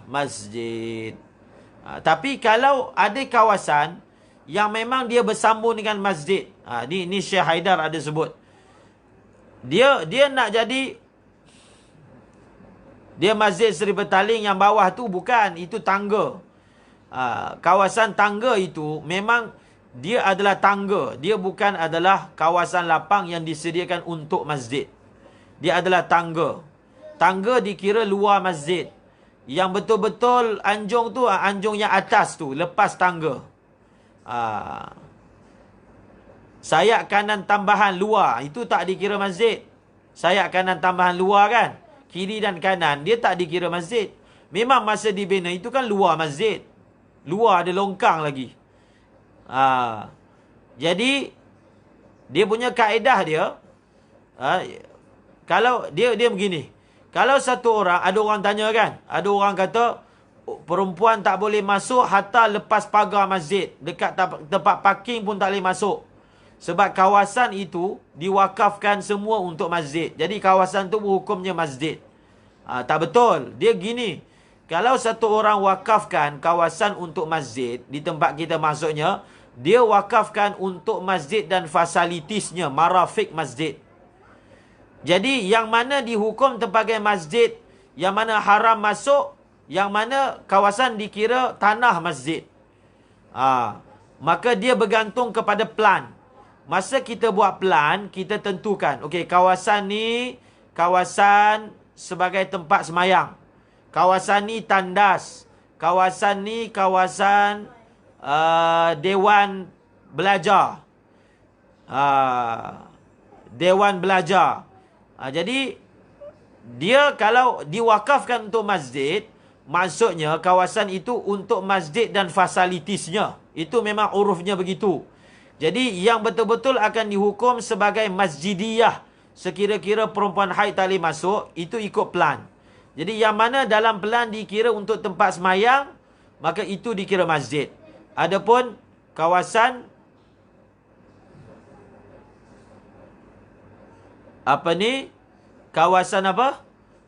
masjid. Tapi kalau ada kawasan yang memang dia bersambung dengan masjid. Ni Syekh Haidar ada sebut. Dia nak jadi dia Masjid Seri Petaling yang bawah tu bukan, itu tangga. Kawasan tangga itu memang dia adalah tangga. Dia bukan adalah kawasan lapang yang disediakan untuk masjid. Dia adalah tangga. Tangga dikira luar masjid. Yang betul-betul anjung tu, anjung yang atas tu, lepas tangga. Sayap kanan tambahan luar, itu tak dikira masjid. Sayap kanan tambahan luar kan, kiri dan kanan, dia tak dikira masjid. Memang masa dibina itu kan luar masjid. Luar ada longkang lagi. Jadi dia punya kaedah dia, kalau dia begini. Kalau satu orang, ada orang tanya kan, ada orang kata perempuan tak boleh masuk hatta lepas pagar masjid. Dekat tempat parking pun tak boleh masuk. Sebab kawasan itu diwakafkan semua untuk masjid. Jadi kawasan tu hukumnya masjid. Tak betul. Dia gini. Kalau satu orang wakafkan kawasan untuk masjid, di tempat kita maksudnya, dia wakafkan untuk masjid dan fasilitisnya, marafik masjid. Jadi yang mana dihukum sebagai masjid, yang mana haram masuk, yang mana kawasan dikira tanah masjid. Maka dia bergantung kepada plan. Masa kita buat plan, kita tentukan, okey, kawasan ni kawasan sebagai tempat semayang. Kawasan ni tandas. Kawasan ni kawasan dewan belajar. Dewan belajar. Jadi dia kalau diwakafkan untuk masjid, maksudnya kawasan itu untuk masjid dan fasilitisnya. Itu memang urufnya begitu. Jadi yang betul-betul akan dihukum sebagai masjidiyah, sekira-kira perempuan haid tak boleh masuk, itu ikut plan. Jadi yang mana dalam plan dikira untuk tempat semayang, maka itu dikira masjid. Adapun kawasan kawasan apa?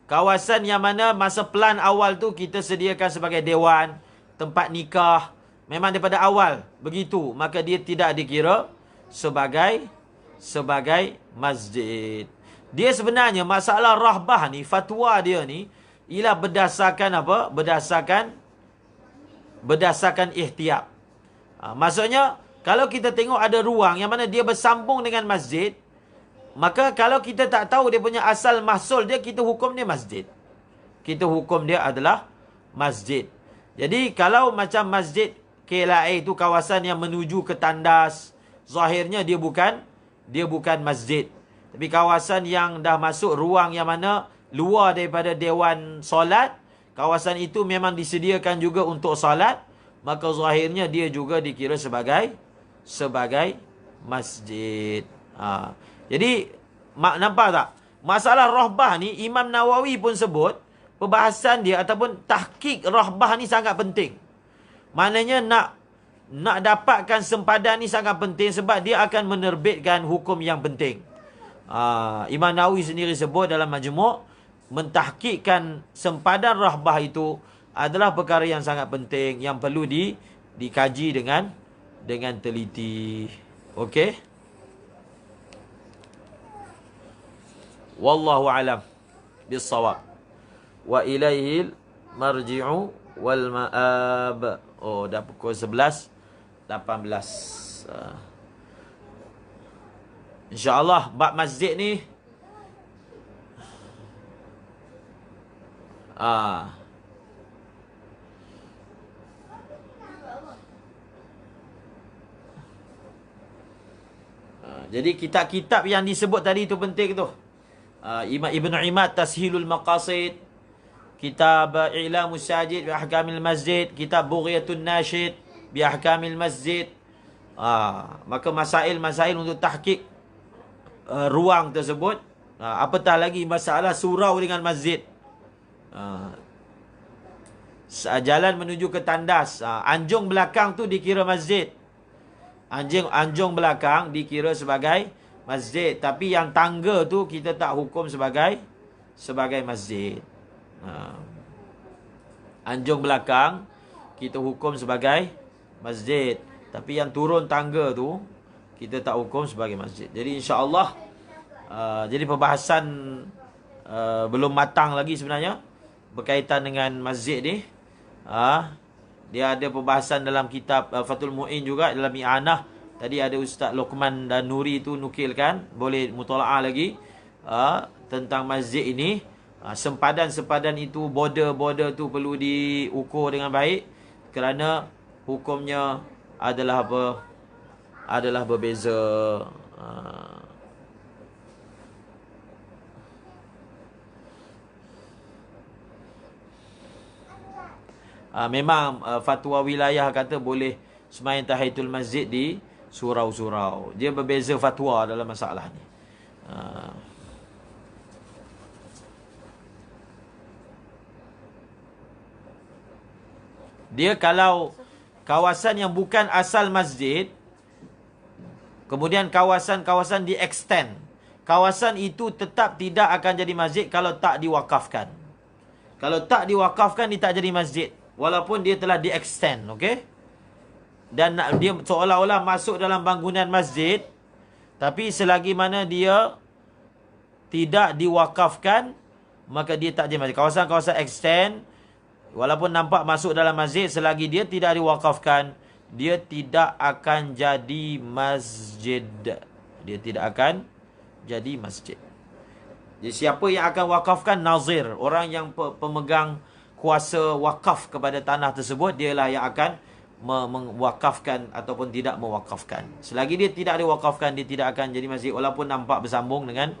Kawasan yang mana masa plan awal tu kita sediakan sebagai dewan, tempat nikah. Memang daripada awal begitu. Maka dia tidak dikira sebagai masjid. Dia sebenarnya masalah rahbah ni, fatwa dia ni, ialah berdasarkan apa? Berdasarkan ihtiyat. Maksudnya, kalau kita tengok ada ruang yang mana dia bersambung dengan masjid, maka kalau kita tak tahu dia punya asal mahsul dia, kita hukum dia masjid. Kita hukum dia adalah masjid. Jadi kalau macam masjid KLIA itu kawasan yang menuju ke tandas, zahirnya dia bukan masjid. Tapi kawasan yang dah masuk ruang yang mana luar daripada dewan solat, kawasan itu memang disediakan juga untuk solat, maka zahirnya dia juga dikira sebagai masjid. Jadi, nampak tak? Masalah rahbah ni, Imam Nawawi pun sebut, perbahasan dia ataupun tahqiq rahbah ni sangat penting. Maknanya nak dapatkan sempadan ni sangat penting sebab dia akan menerbitkan hukum yang penting. Imam Nawawi sendiri sebut dalam Majmu', mentahqiqkan sempadan rahbah itu adalah perkara yang sangat penting, yang perlu dikaji dengan teliti. Okey? Wallahu alam bis-shawab. Wa ilaihil marji'u wal ma'ab. Oh, dah pukul 11:18. InsyaAllah bab masjid ni jadi kitab-kitab yang disebut tadi itu penting tu. Ibn Imad Tashilul Maqasid, kitab I'lamus Sajid bi Ahkamil Masjid, kitab Bughyatun Nashid bi Ahkamil Masjid. Maka masail-masail untuk tahqiq ruang tersebut. Apatah lagi masalah surau dengan masjid. Jalan menuju ke tandas, anjung belakang tu dikira masjid. Anjung belakang dikira sebagai masjid, tapi yang tangga tu kita tak hukum sebagai masjid. Anjung belakang kita hukum sebagai masjid, tapi yang turun tangga tu kita tak hukum sebagai masjid. Jadi insya-Allah jadi perbahasan belum matang lagi sebenarnya berkaitan dengan masjid ni. Dia ada perbahasan dalam kitab Fathul Mu'in juga, dalam I'anah. Tadi ada Ustaz Luqman dan Nuri tu nukilkan, boleh mutola'ah lagi tentang masjid ini. Sempadan-sempadan itu, border-border tu perlu diukur dengan baik, kerana hukumnya adalah apa? Adalah berbeza. Memang fatwa wilayah kata boleh sembahyang tahiyatul masjid di surau-surau. Dia berbeza fatwa dalam masalah ni. Dia kalau kawasan yang bukan asal masjid, kemudian kawasan-kawasan di-extend, kawasan itu tetap tidak akan jadi masjid kalau tak diwakafkan. Kalau tak diwakafkan, dia tak jadi masjid, walaupun dia telah di-extend, okey? Dan dia seolah-olah masuk dalam bangunan masjid, tapi selagi mana dia tidak diwakafkan, maka dia tak jadi masjid. Kawasan-kawasan extend, walaupun nampak masuk dalam masjid, selagi dia tidak diwakafkan, dia tidak akan jadi masjid. Dia tidak akan jadi masjid. Jadi siapa yang akan wakafkan? Nazir. Orang yang pemegang kuasa wakaf kepada tanah tersebut, dialah yang akan mewakafkan ataupun tidak mewakafkan. Selagi dia tidak diwakafkan, dia tidak akan jadi masjid walaupun nampak bersambung dengan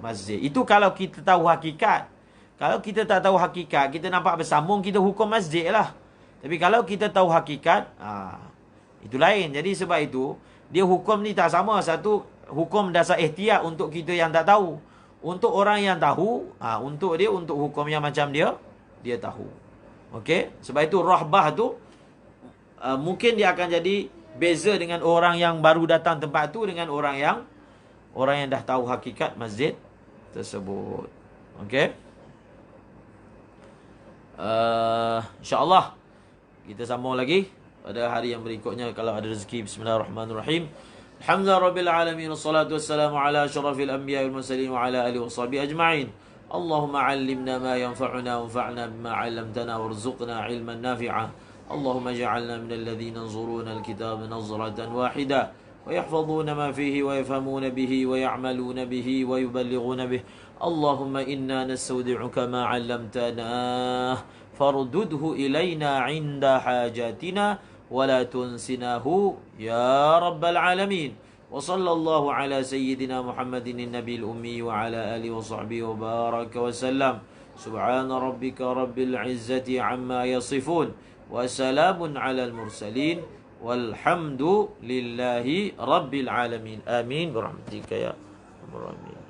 masjid. Itu kalau kita tahu hakikat. Kalau kita tak tahu hakikat, kita nampak bersambung, kita hukum masjid lah. Tapi kalau kita tahu hakikat, itu lain. Jadi sebab itu, dia hukum ni tak sama. Satu, hukum dasar ihtiyat untuk kita yang tak tahu. Untuk orang yang tahu, untuk dia, untuk hukum yang macam dia tahu. Okey? Sebab itu rahbah tu, mungkin dia akan jadi beza dengan orang yang baru datang tempat tu dengan orang yang dah tahu hakikat masjid tersebut. Okey? InsyaAllah kita sambung lagi pada hari yang berikutnya kalau ada rezeki. Bismillahirrahmanirrahim. Alhamdulillah rabbil alamin, wassalatu wassalamu ala asyrafil anbiya'i wal mursalin wa ala alihi washabihi ajma'in. Allahumma 'allimna ma yanfa'una wanfa'na bima 'allamtana warzuqna 'ilman nafi'a. Allahumma ij'alna minal ladzina yanzuruna al-kitaba nazratan wahida wa yahfazuna ma fihi wa yafhamuna bihi wa ya'maluna bihi wa yuballighuna bihi. Allahumma inna nastawdi'uka ma 'allamtana fardudhu ilayna 'inda hajatina wa la tunsinahu ya rabbal alamin. Wa sallallahu ala sayyidina Muhammadin nabiyil ummi wa ala alihi wa sahbihi wa baraka wa sallam. Subhana rabbika rabbil izzati amma yasifun wa salamun ala al mursalin walhamdu lillahi rabbil alamin. Amin. Birahmatika ya arhamar rahimin.